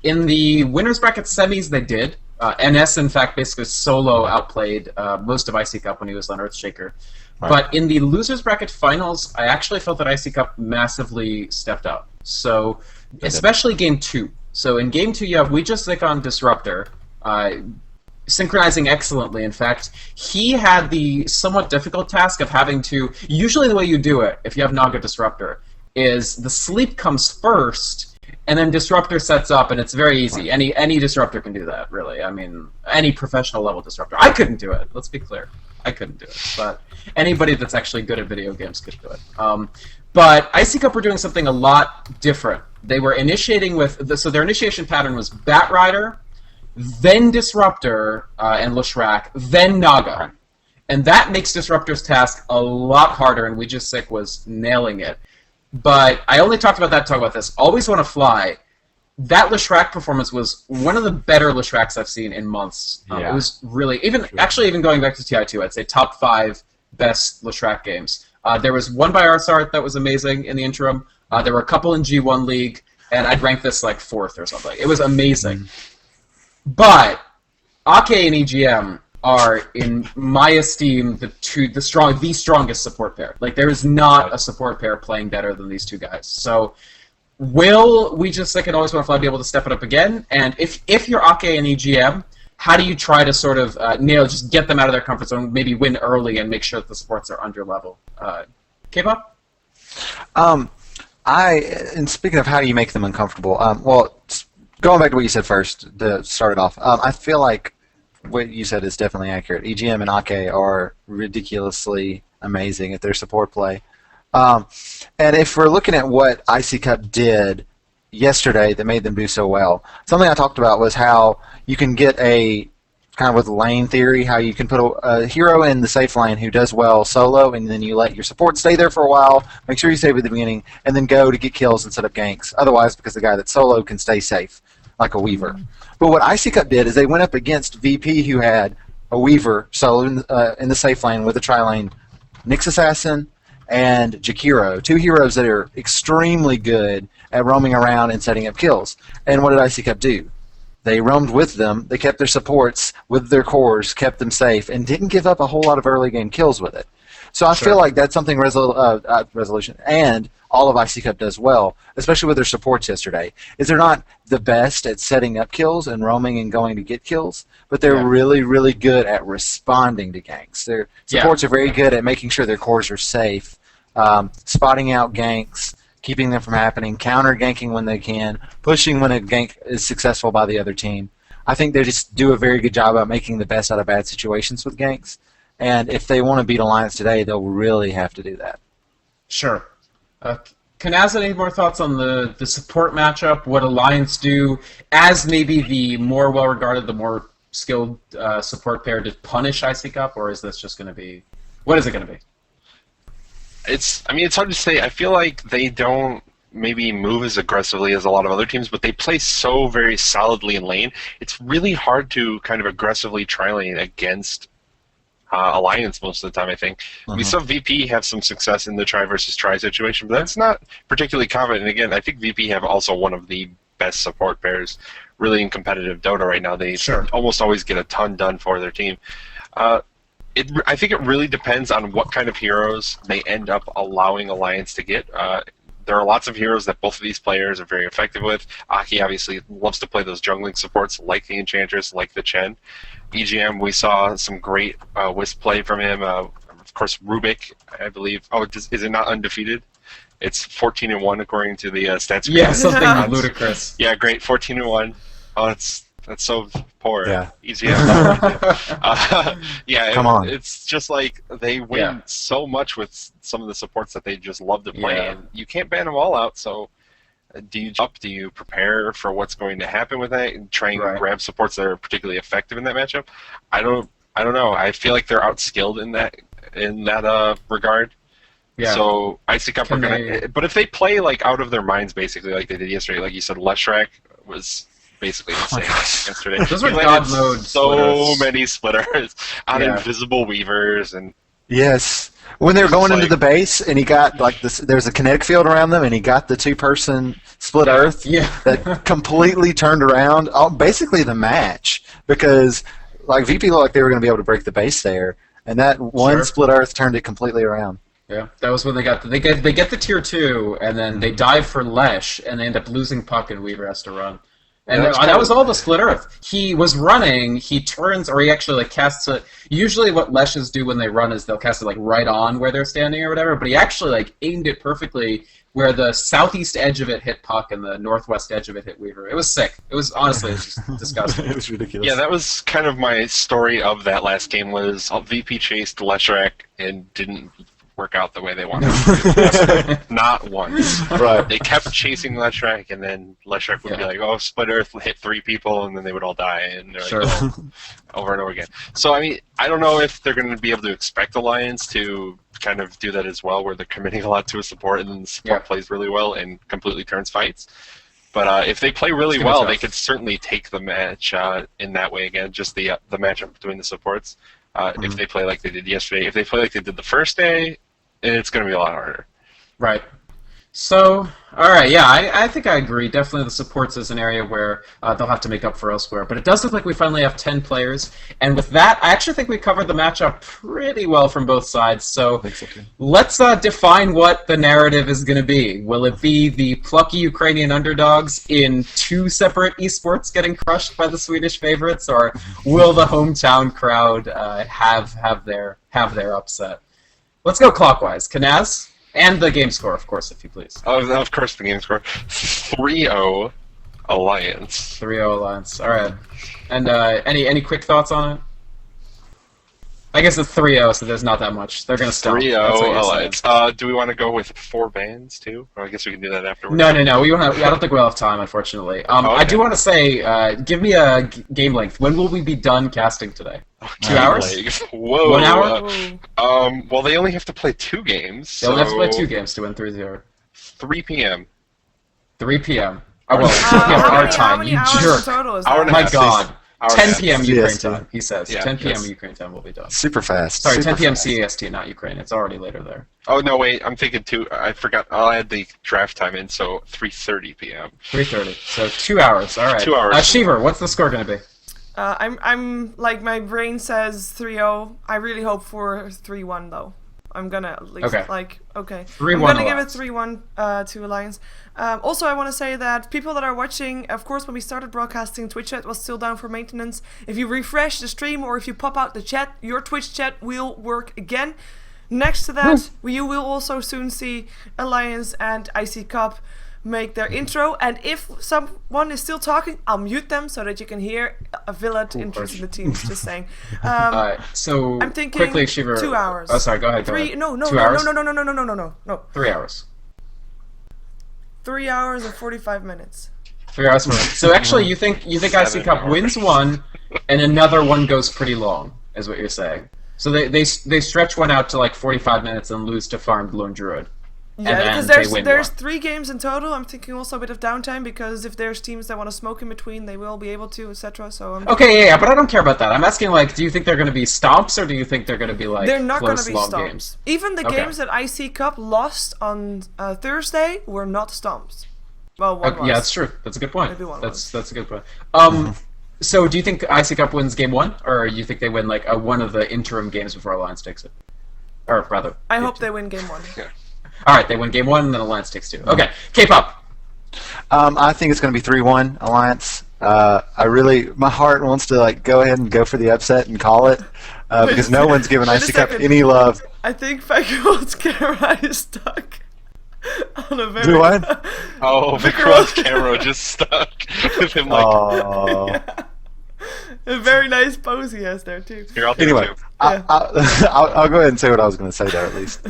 in the winners bracket semis, they did. NS, in fact, basically solo outplayed most of Icy Cup when he was on Earthshaker. Right. But in the losers bracket finals, I actually felt that Icy Cup massively stepped up. So, especially game 2. So in game 2, you have Zik on Disruptor, synchronizing excellently. In fact, he had the somewhat difficult task of having to... Usually the way you do it, if you have Naga Disruptor, is the sleep comes first, and then Disruptor sets up, and it's very easy. Any Disruptor can do that, really. I mean, any professional level Disruptor. I couldn't do it, let's be clear. I couldn't do it, but anybody that's actually good at video games could do it. But Icy Cup were doing something a lot different. They were initiating with... So their initiation pattern was Bat Rider, then Disruptor and Leshrac, then Naga. And that makes Disruptor's task a lot harder, and Zik was nailing it. But I only talk about this. Always Want to Fly. That Leshrac performance was one of the better Leshracs I've seen in months. It was really... Even going back to TI2, I'd say top 5 best Leshrac games. There was one by RSR that was amazing in the interim. There were a couple in G1 League, and I'd rank this like 4th or something. It was amazing. But Ake and EGM are, in my esteem, the strongest support pair. Like, there is not a support pair playing better than these two guys. So, will Zik and Always Want to Fly be able to step it up again? And if you're Ake and EGM, how do you try to sort of just get them out of their comfort zone, maybe win early and make sure that the supports are under level? K-pop? And speaking of how do you make them uncomfortable, well, going back to what you said first to start it off, I feel like what you said is definitely accurate. EGM and Ake are ridiculously amazing at their support play. And if we're looking at what Icy Cup did yesterday that made them do so well, something I talked about was how you can get a kind of with lane theory, how you can put a hero in the safe lane who does well solo, and then you let your support stay there for a while, make sure you save at the beginning, and then go to get kills and set up ganks. Otherwise, because the guy that's solo can stay safe, like a Weaver. But what Icy Cup did is they went up against VP, who had a Weaver solo in the safe lane with a tri-lane Nyx Assassin and Jakiro, two heroes that are extremely good at roaming around and setting up kills. And what did Icy Cup do? They roamed with them, they kept their supports with their cores, kept them safe, and didn't give up a whole lot of early game kills with it. So I feel like that's something Resolution and all of Icy Cup does well, especially with their supports yesterday, is they're not the best at setting up kills and roaming and going to get kills, but they're really, really good at responding to ganks. Their supports are very good at making sure their cores are safe, spotting out ganks, keeping them from happening, counter-ganking when they can, pushing when a gank is successful by the other team. I think they just do a very good job at making the best out of bad situations with ganks. And if they want to beat Alliance today, they'll really have to do that. Sure. Kanaz, any more thoughts on the support matchup, what Alliance do as maybe the more well-regarded, the more skilled support pair to punish Icy Cup, or is this just going to be... What is it going to be? It's hard to say. I feel like they don't maybe move as aggressively as a lot of other teams, but they play so very solidly in lane. It's really hard to kind of aggressively tri-lane against Alliance most of the time, I think. We saw VP have some success in the try versus try situation, but that's not particularly common. And again, I think VP have also one of the best support pairs really in competitive Dota right now. They almost always get a ton done for their team. I think it really depends on what kind of heroes they end up allowing Alliance to get. There are lots of heroes that both of these players are very effective with. Aki obviously loves to play those jungling supports like the Enchantress, like the Chen. EGM, we saw some great Wisp play from him. Of course, Rubik, I believe. Oh, is it not undefeated? It's 14-1 according to the stats. Yeah, something ludicrous. Yeah, great, 14-1. Oh, that's so poor. Yeah. EGM. Come on. It's just like they win so much with some of the supports that they just love to play, and you can't ban them all out. So, do you jump? Do you prepare for what's going to happen with that and try and grab supports that are particularly effective in that matchup? I don't know. I feel like they're outskilled in that regard. Yeah. So Icy Cup are Can gonna, they- but if they play like out of their minds, basically like they did yesterday, like you said, Leshrac was basically insane yesterday. Those were He landed God mode so splitters. many splitters on Yeah. invisible weavers, and Yes. When they were It's going like- into the base, and he got like this, there's a kinetic field around them, and he got the two-person split Earth Yeah. that completely turned around basically the match, because like VP looked like they were going to be able to break the base there, and that one Sure. split Earth turned it completely around. Yeah, that was when they get the tier 2, and then they dive for Lesh, and they end up losing puck, and Weaver has to run. And Yeah, that's that kinda- was all the split Earth. He was running, he turns, or he actually like casts it. Usually, what Leshes do when they run is they'll cast it like right on where they're standing or whatever. But he actually like aimed it perfectly where the southeast edge of it hit puck and the northwest edge of it hit Weaver. It was sick. It was honestly, it was just disgusting. It was ridiculous. yeah, that was kind of my story of that last game. Was VP chased Leshrac and didn't work out the way they wanted to. Not once. Right. They kept chasing Leshrac, and then Leshrac would be Yeah. like, "Oh, split Earth hit 3 people," and then they would all die, and they're Sure. like, "Oh," over and over again. So I mean, I don't know if they're going to be able to expect Alliance to kind of do that as well, where they're committing a lot to a support, and then the support Yeah. plays really well and completely turns fights. But if they play really It's gonna be well, tough. they could certainly take the match in that way again. Just the matchup between the supports. If they play like they did yesterday, if they play like they did the first day, it's going to be a lot harder. Right. So, all right, yeah, I think I agree. Definitely the supports is an area where they'll have to make up for elsewhere. But it does look like we finally have 10 players. And with that, I actually think we covered the matchup pretty well from both sides. So think so, too. let's define what the narrative is going to be. Will it be the plucky Ukrainian underdogs in 2 separate esports getting crushed by the Swedish favorites? Or will the hometown crowd have their upset? Let's go clockwise. Kanaz? And the game score, of course, if you please. Of course, the game score 3-0 Alliance. 3-0 Alliance. All right. And any quick thoughts on it? I guess it's 3-0, so there's not that much. They're gonna stop. 3-0 That's what you're Alliance. Do we want to go with 4 bans too? Or I guess we can do that afterwards. No. We don't have. I don't think we'll have time, unfortunately. I Okay. do want to say, give me a game length. When will we be done casting today? 2 hours? Like, whoa. 1 hour? Well, they only have to play 2 games. They'll have to play so 2 games to win 3-0. 3 p.m. 3 p.m. Oh, well, How our many time. You hours jerk. in total is Hour that? and a My half. God. Hour and a 10 half. p.m. Ukraine CST. time, he says. Yeah, 10 p.m. yes. Ukraine time will be done. Super fast. Sorry, Super 10 p.m. fast. CST, not Ukraine. It's already later there. Oh no, wait. I'm thinking 2. I forgot. I'll add the draft time in. So 3:30 p.m. 3:30. So 2 hours. All right. 2 hours. Sheever, what's the score going to be? I'm like my brain says 3-0. I really hope for 3-1 though. I'm gonna at least Okay. like okay. 3-1 I'm gonna give Alliance. it 3-1 to Alliance. Also, I want to say that people that are watching, of course, when we started broadcasting, Twitch chat was still down for maintenance. If you refresh the stream or if you pop out the chat, your Twitch chat will work again. Next to that, you will also soon see Alliance and Icy Cup make their intro. And if someone is still talking, I'll mute them so that you can hear a Villet introducing the teams. Just saying. So I'm thinking quickly, Sheever. 2 hours. Oh, sorry. Go ahead. 3 no 2 hours? no. 3 hours. 3 hours and 45 minutes. 3 hours. So actually, you think Icy 7 Cup hours. wins one, and another one goes pretty long, is what you're saying. So they stretch one out to like 45 minutes and lose to Farmed Lone Druid. Yeah, then because they win there's one. 3 games in total. I'm thinking also a bit of downtime because if there's teams that want to smoke in between, they will be able to, etc. So Okay, yeah, but I don't care about that. I'm asking, like, do you think they're going to be stomps, or do you think they're going to be, like, they're not going close, to be long stomps. games? Even the Okay. games that Icy Cup lost on Thursday were not stomps. Well, one was. Yeah, that's true. That's a good point. Maybe one That's a good point. So do you think Icy Cup wins game 1, or you think they win, like, one of the interim games before Alliance takes it? Or, rather... I game hope 2. they win game 1. Alright, they win game 1, and then Alliance takes 2. Okay, K-pop! I think it's going to be 3-1 Alliance. My heart wants to like go ahead and go for the upset and call it because no one's given Wait a Icy Cup second. any love. I think Vykromond's camera is stuck on a very... Do what? Oh, Vykromond's camera just stuck with him like. Oh. A very nice pose he has there too. Here, I'll do Anyway, it too. I'll go ahead and say what I was going to say there at least.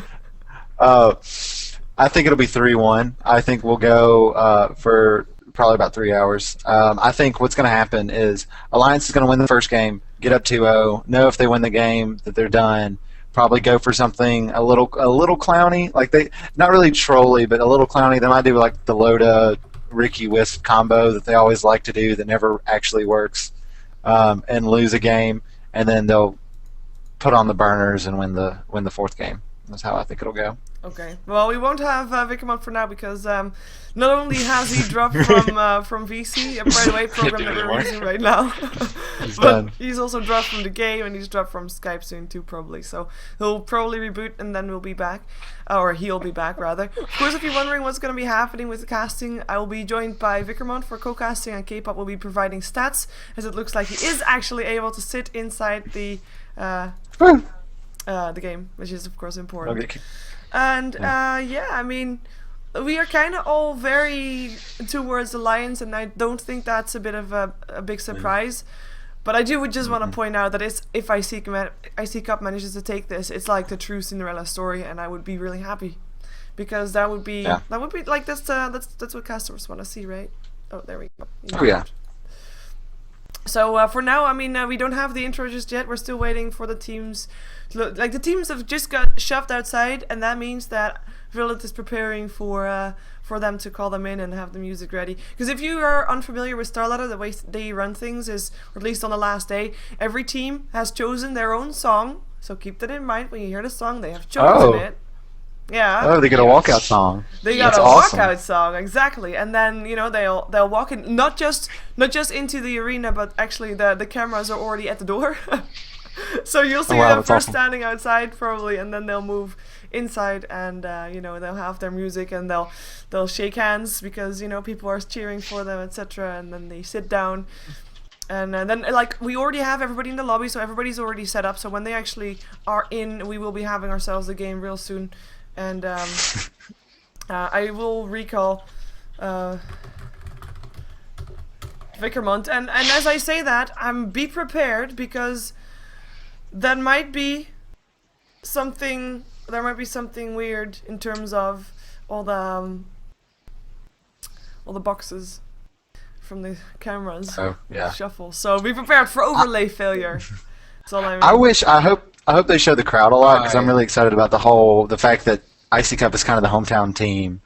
I think it'll be 3-1. I think we'll go for probably about 3 hours. I think what's going to happen is Alliance is going to win the first game, get up 2-0, know if they win the game that they're done, probably go for something a little clowny, like they not really trolly, but a little clowny. They might do like the Loda Ricky Wisp combo that they always like to do that never actually works, and lose a game, and then they'll put on the burners and win the fourth game. That's how I think it'll go. Okay. Well, we won't have Vykromond for now because not only has he dropped from VC, a by the way program that we're using right now, He's but done. he's also dropped from the game and he's dropped from Skype soon too, probably. So he'll probably reboot and then we'll be back, or he'll be back rather. Of course, if you're wondering what's going to be happening with the casting, I will be joined by Vykromond for co-casting, and K-pop will be providing stats, as it looks like he is actually able to sit inside the game, which is of course important. Okay. And yeah, I mean, we are kind of all very towards Alliance, and I don't think that's a bit of a big surprise. But I would just want to point out that if Icy Cup manages to take this, it's like the true Cinderella story, and I would be really happy, because that would be like that's what customers want to see, right? Oh, there we go. Oh yeah. So for now, I mean, we don't have the intro just yet. We're still waiting for the teams. Like the teams have just got shoved outside, and that means that Violet is preparing for them to call them in and have the music ready. Because if you are unfamiliar with StarLadder, the way they run things is, or at least on the last day, every team has chosen their own song. So keep that in mind when you hear the song. They have chosen it. Yeah. Oh, they got a walkout song. They got That's a awesome. walkout song, exactly. And then, you know, they'll walk in, not just into the arena, but actually the cameras are already at the door. So you'll see them that's first awesome. standing outside probably, and then they'll move inside, and you know, they'll have their music, and they'll shake hands because, you know, people are cheering for them, etc. And then they sit down. And then, like, we already have everybody in the lobby, so everybody's already set up. So when they actually are in, we will be having ourselves a game real soon. And I will recall Vykromond. And as I say that, be prepared, because that might be something. There might be something weird in terms of all the boxes from the cameras. Oh, yeah. Shuffle. So be prepared for overlay failure. That's all I mean. I hope they show the crowd a lot, because I'm really excited about the fact that Icy Cup is kind of the hometown team.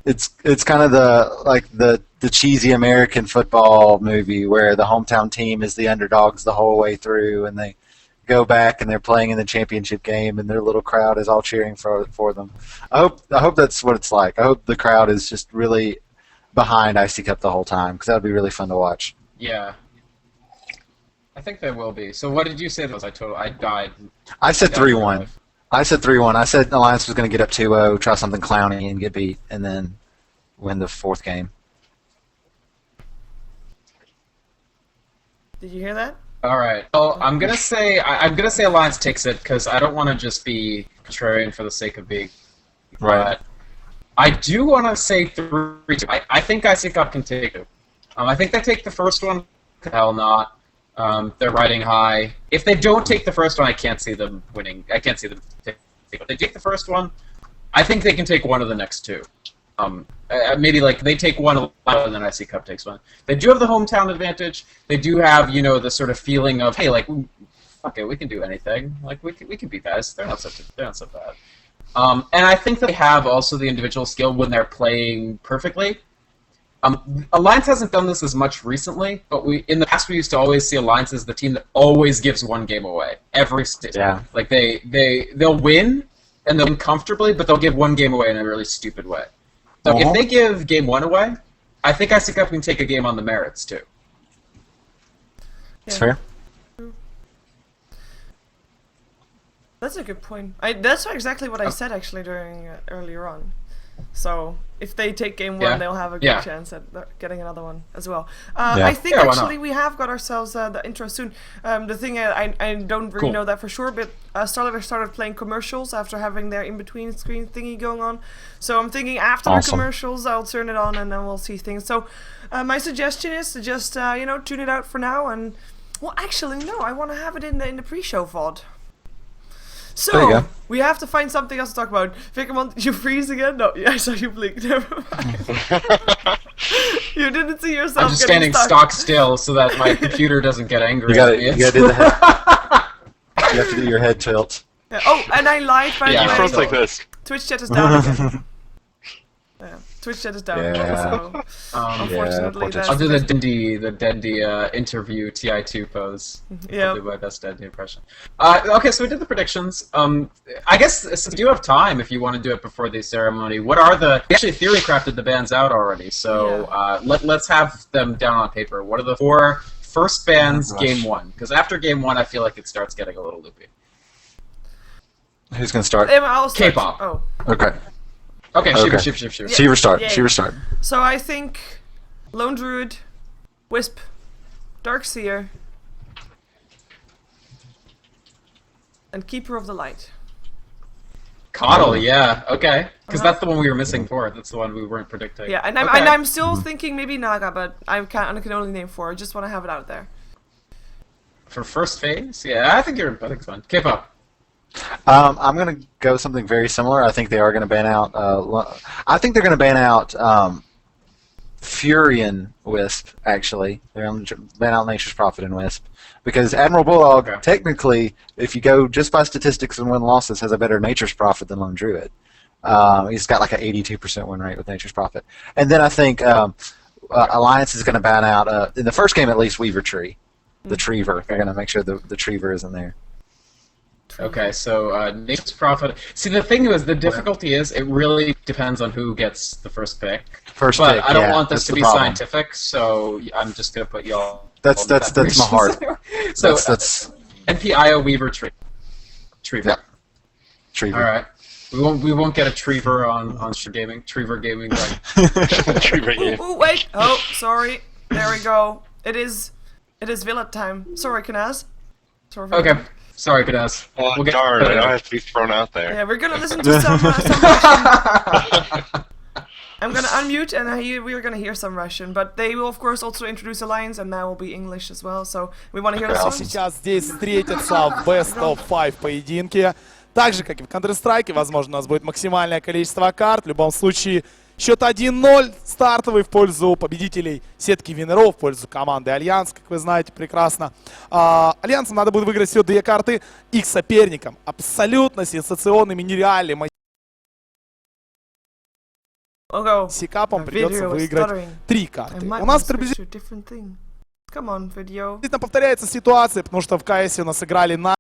It's kind of the cheesy American football movie where the hometown team is the underdogs the whole way through, and they go back and they're playing in the championship game, and their little crowd is all cheering for them. I hope that's what it's like. I hope the crowd is just really behind Icy Cup the whole time, because that would be really fun to watch. Yeah. I think they will be. So what did you say that was? I died. I said 3-1. I said 3-1. I said Alliance was going to get up 2-0, try something clowny and get beat, and then win the fourth game. Did you hear that? All right. Well, I'm gonna say Alliance takes it, because I don't want to just be contrarian for the sake of being. Right. But I do want to say 3-2. I think Icy Cup can take it. I think they take the first one. Hell not. They're riding high. If they don't take the first one, I can't see them winning. I can't see them take it. If they take the first one, I think they can take one of the next two. Maybe like they take one and then Icy Cup takes one. They do have the hometown advantage. They do have, you know, the sort of feeling of, hey, like, fuck it, we can do anything. Like we can beat guys. They're not so bad. And I think they have also the individual skill when they're playing perfectly. Alliance hasn't done this as much recently, but in the past we used to always see Alliance as the team that always gives one game away every stage. Yeah. Like they'll win and they'll win comfortably, but they'll give one game away in a really stupid way. So if they give game one away, I think Icy Cup can take a game on the merits too. That's fair. That's a good point. That's exactly what I said actually during earlier on. So if they take game one, they'll have a good chance at getting another one as well. I think actually we have got ourselves the intro soon. The thing I don't really know that for sure, but StarLadder started playing commercials after having their in-between screen thingy going on. So I'm thinking after the commercials, I'll turn it on and then we'll see things. So my suggestion is to just you know, tune it out for now. And well, actually no, I want to have it in the pre-show VOD. So, we have to find something else to talk about. Vykromond, you freeze again? No, I saw you blink. Never mind. You didn't see yourself. I'm just standing stock still so that my computer doesn't get angry. You gotta do the head. You have to do your head tilt. Yeah. Oh, and I lied, by Yeah, the he way. froze like this. Twitch chat is down again. Yeah, Twitch chat is down. Yeah. So unfortunately, Twitch. I'll do that's the Dendy interview TI2 pose. yeah. I'll do my best Dendy impression. Okay, so we did the predictions. I guess since we do have time, if you want to do it before the ceremony, what are the? We actually theory crafted the bands out already, so let's have them down on paper. What are the 4 first bands game 1? Because after game 1, I feel like it starts getting a little loopy. Who's gonna start? I'll start. K-pop. Oh. Okay. Okay, Okay. Sheever. Sheever start. Yay. Sheever start. So I think Lone Druid, Wisp, Darkseer, and Keeper of the Light. Coddle, yeah, okay. Because that's the one we were missing for. That's the one we weren't predicting. Yeah, and I'm still thinking maybe Naga, but I can only name 4. I just want to have it out there. For first phase? Yeah, I think it's fine. K-pop. I'm gonna go something very similar. I think they are gonna ban out. I think they're gonna ban out Furion Wisp. Actually, they're gonna ban out Nature's Prophet and Wisp because Admiral Bulldog, technically, if you go just by statistics and win losses, has a better Nature's Prophet than Lone Druid. He's got like an 82% win rate with Nature's Prophet. And then I think Alliance is gonna ban out in the first game at least Weaver Tree, the Treever. They're gonna make sure the Treever isn't there. Okay, so Nature's Prophet. See, the thing is, the difficulty is, it really depends on who gets the first pick. But I don't want this to be scientific, so I'm just gonna put y'all. That's my heart. So that's NPIO Weaver Tree. Treever. Yeah. Treever. All right. We won't get a Treever on SheeverGaming. SheeverGaming. Ooh, wait. Oh, sorry. There we go. It is Villet time. Sorry, Kanaz. Sorry. Okay. Sorry, Kanaz. Oh, darn, I don't have to be thrown out there. Yeah, we're gonna listen to some Russian. I'm gonna unmute and we're gonna hear some Russian, but they will of course also introduce Alliance and that will be English as well, so we want to hear the song. Сейчас здесь встретятся в Best of 5 поединке. Так же, как и в Counter-Strike, возможно, у нас будет максимальное количество карт. В любом случае, счет 1-0 стартовый в пользу победителей сетки винеров, в пользу команды Альянс, как вы знаете прекрасно. Альянсам надо будет выиграть всего 2 карты, их соперникам абсолютно сенсационными, нереальными Сикапом придется выиграть 3 карты. У нас приблизительно повторяется ситуация, потому что в КС у нас играли на...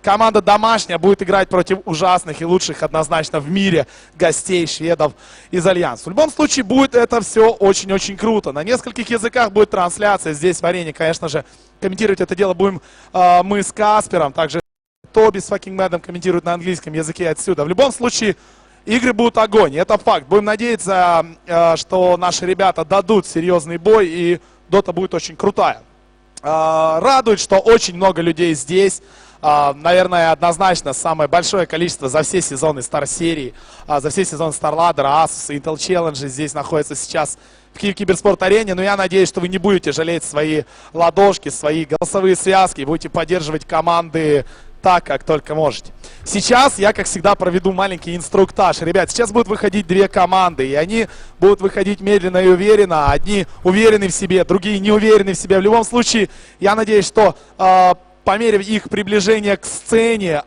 Команда домашняя будет играть против ужасных и лучших однозначно в мире гостей шведов из Альянса. В любом случае будет это все очень-очень круто. На нескольких языках будет трансляция. Здесь в арене, конечно же, комментировать это дело будем мы с Каспером. Также Тоби с Fucking Madом комментирует на английском языке отсюда. В любом случае игры будут огонь. Это факт. Будем надеяться, что наши ребята дадут серьезный бой и Дота будет очень крутая. Радует, что очень много людей здесь. Наверное, однозначно самое большое количество за все сезоны Star-серии, за все сезоны StarLadder, Asus, Intel Challenge здесь находится сейчас в Киберспорт-арене. Но я надеюсь, что вы не будете жалеть свои ладошки, свои голосовые связки, будете поддерживать команды так, как только можете. Сейчас я, как всегда, проведу маленький инструктаж. Ребят, сейчас будут выходить 2 команды, и они будут выходить медленно и уверенно. Одни уверены в себе, другие не уверены в себе. В любом случае, я надеюсь, что по мере их приближения к сцене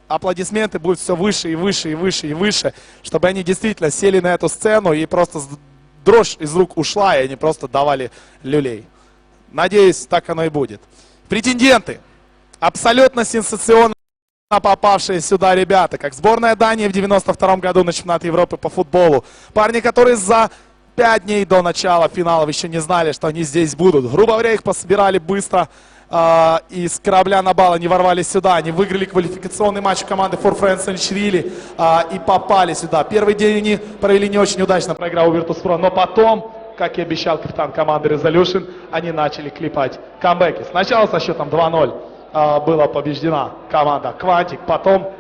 аплодисменты будут все выше и выше и выше и выше, чтобы они действительно сели на эту сцену и просто дрожь из рук ушла, и они просто давали люлей. Надеюсь, так оно и будет. Претенденты. Абсолютно сенсационно попавшие сюда ребята, как сборная Дании в 92-м году на чемпионат Европы по футболу. Парни, которые за 5 дней до начала финалов еще не знали, что они здесь будут. Грубо говоря, их пособирали быстро. И с корабля на бал они ворвались сюда. Они выиграли квалификационный матч команды For Friends Чрили и попали сюда. Первый день они провели не очень удачно, проиграл virtus.pro, но потом, как и обещал капитан команды Resolution, они начали клепать камбэки. Сначала со счетом 2-0 была побеждена команда Quantic, потом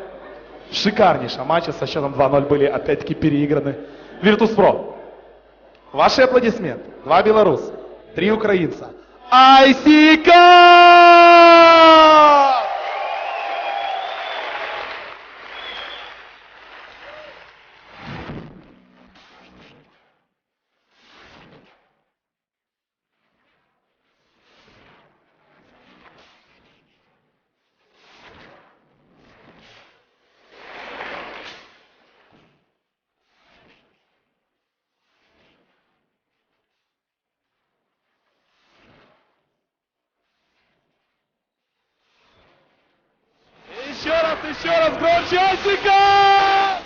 в шикарнейшем матче со счетом 2-0 были опять-таки переиграны virtus.pro. Ваши аплодисменты. 2 белоруса, 3 украинца. Icy Cup! круче Icy Cup!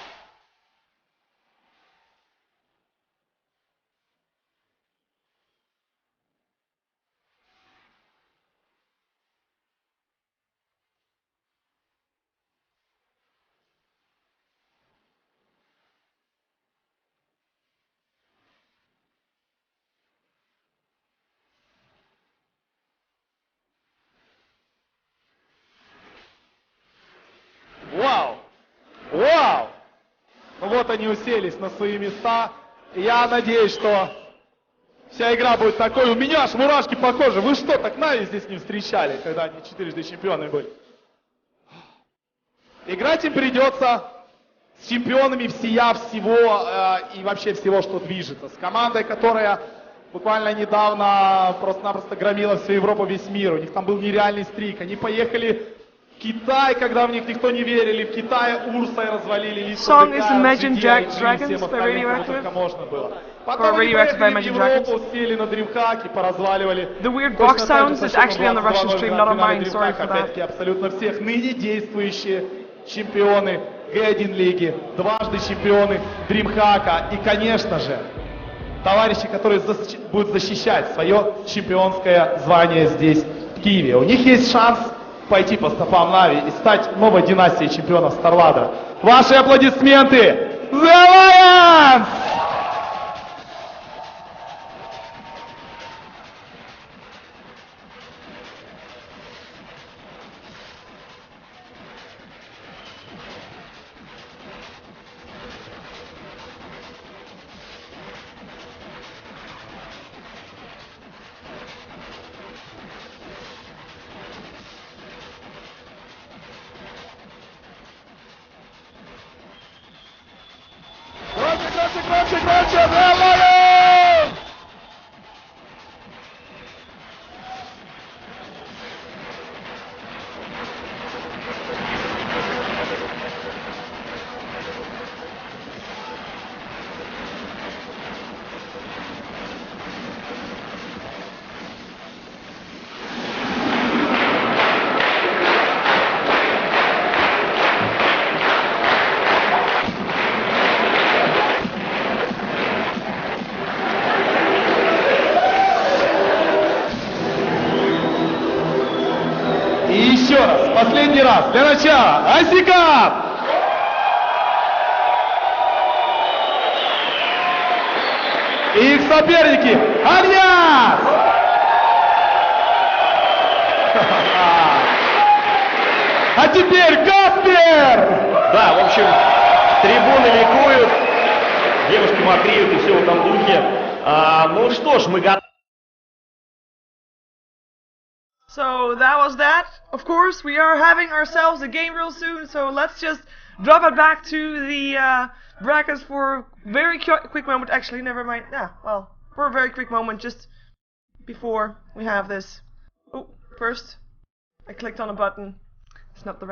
Вау! Вау! Ну вот они уселись на свои места. Я надеюсь, что вся игра будет такой. У меня аж мурашки по коже. Вы что, так Нави здесь не встречали, когда они четырежды чемпионы были? Играть им придется с чемпионами всего и вообще всего, что движется. С командой, которая буквально недавно просто-напросто громила всю Европу, весь мир. У них там был нереальный стрик. Они поехали в Китай, когда в них никто не верили. В Китае Урсой развалили лица. Song is Imagine Dragons by Radioactive. Потом они Radioactive by поехали в Imagine Европу, сели на DreamHack и поразваливали. The weird Точно box так же sounds is совершенно actually on the Russian было stream, в not on финале mine. Sorry DreamHack. for that. Опять-таки абсолютно всех ныне действующие чемпионы G1 лиги, дважды чемпионы DreamHack. И, конечно же, товарищи, которые будут защищать свое чемпионское звание здесь, в Киеве. У них есть шанс пойти по стопам Нави и стать новой династией чемпионов StarLadder. Ваши аплодисменты! The Lions! Громче, The Lions! И еще раз, последний раз, для начала, Icy Cup! И их соперники, Альянс! А теперь Каспер! Да, в общем, трибуны ликуют, девушки мокреют и все в этом духе. Ну что ж, мы готовы. So that was that. Of course, we are having ourselves a game real soon, so let's just drop it back to the brackets for a very quick moment. Actually, never mind. Yeah, well, for a very quick moment, just before we have this. Oh, first, I clicked on a button. It's not the right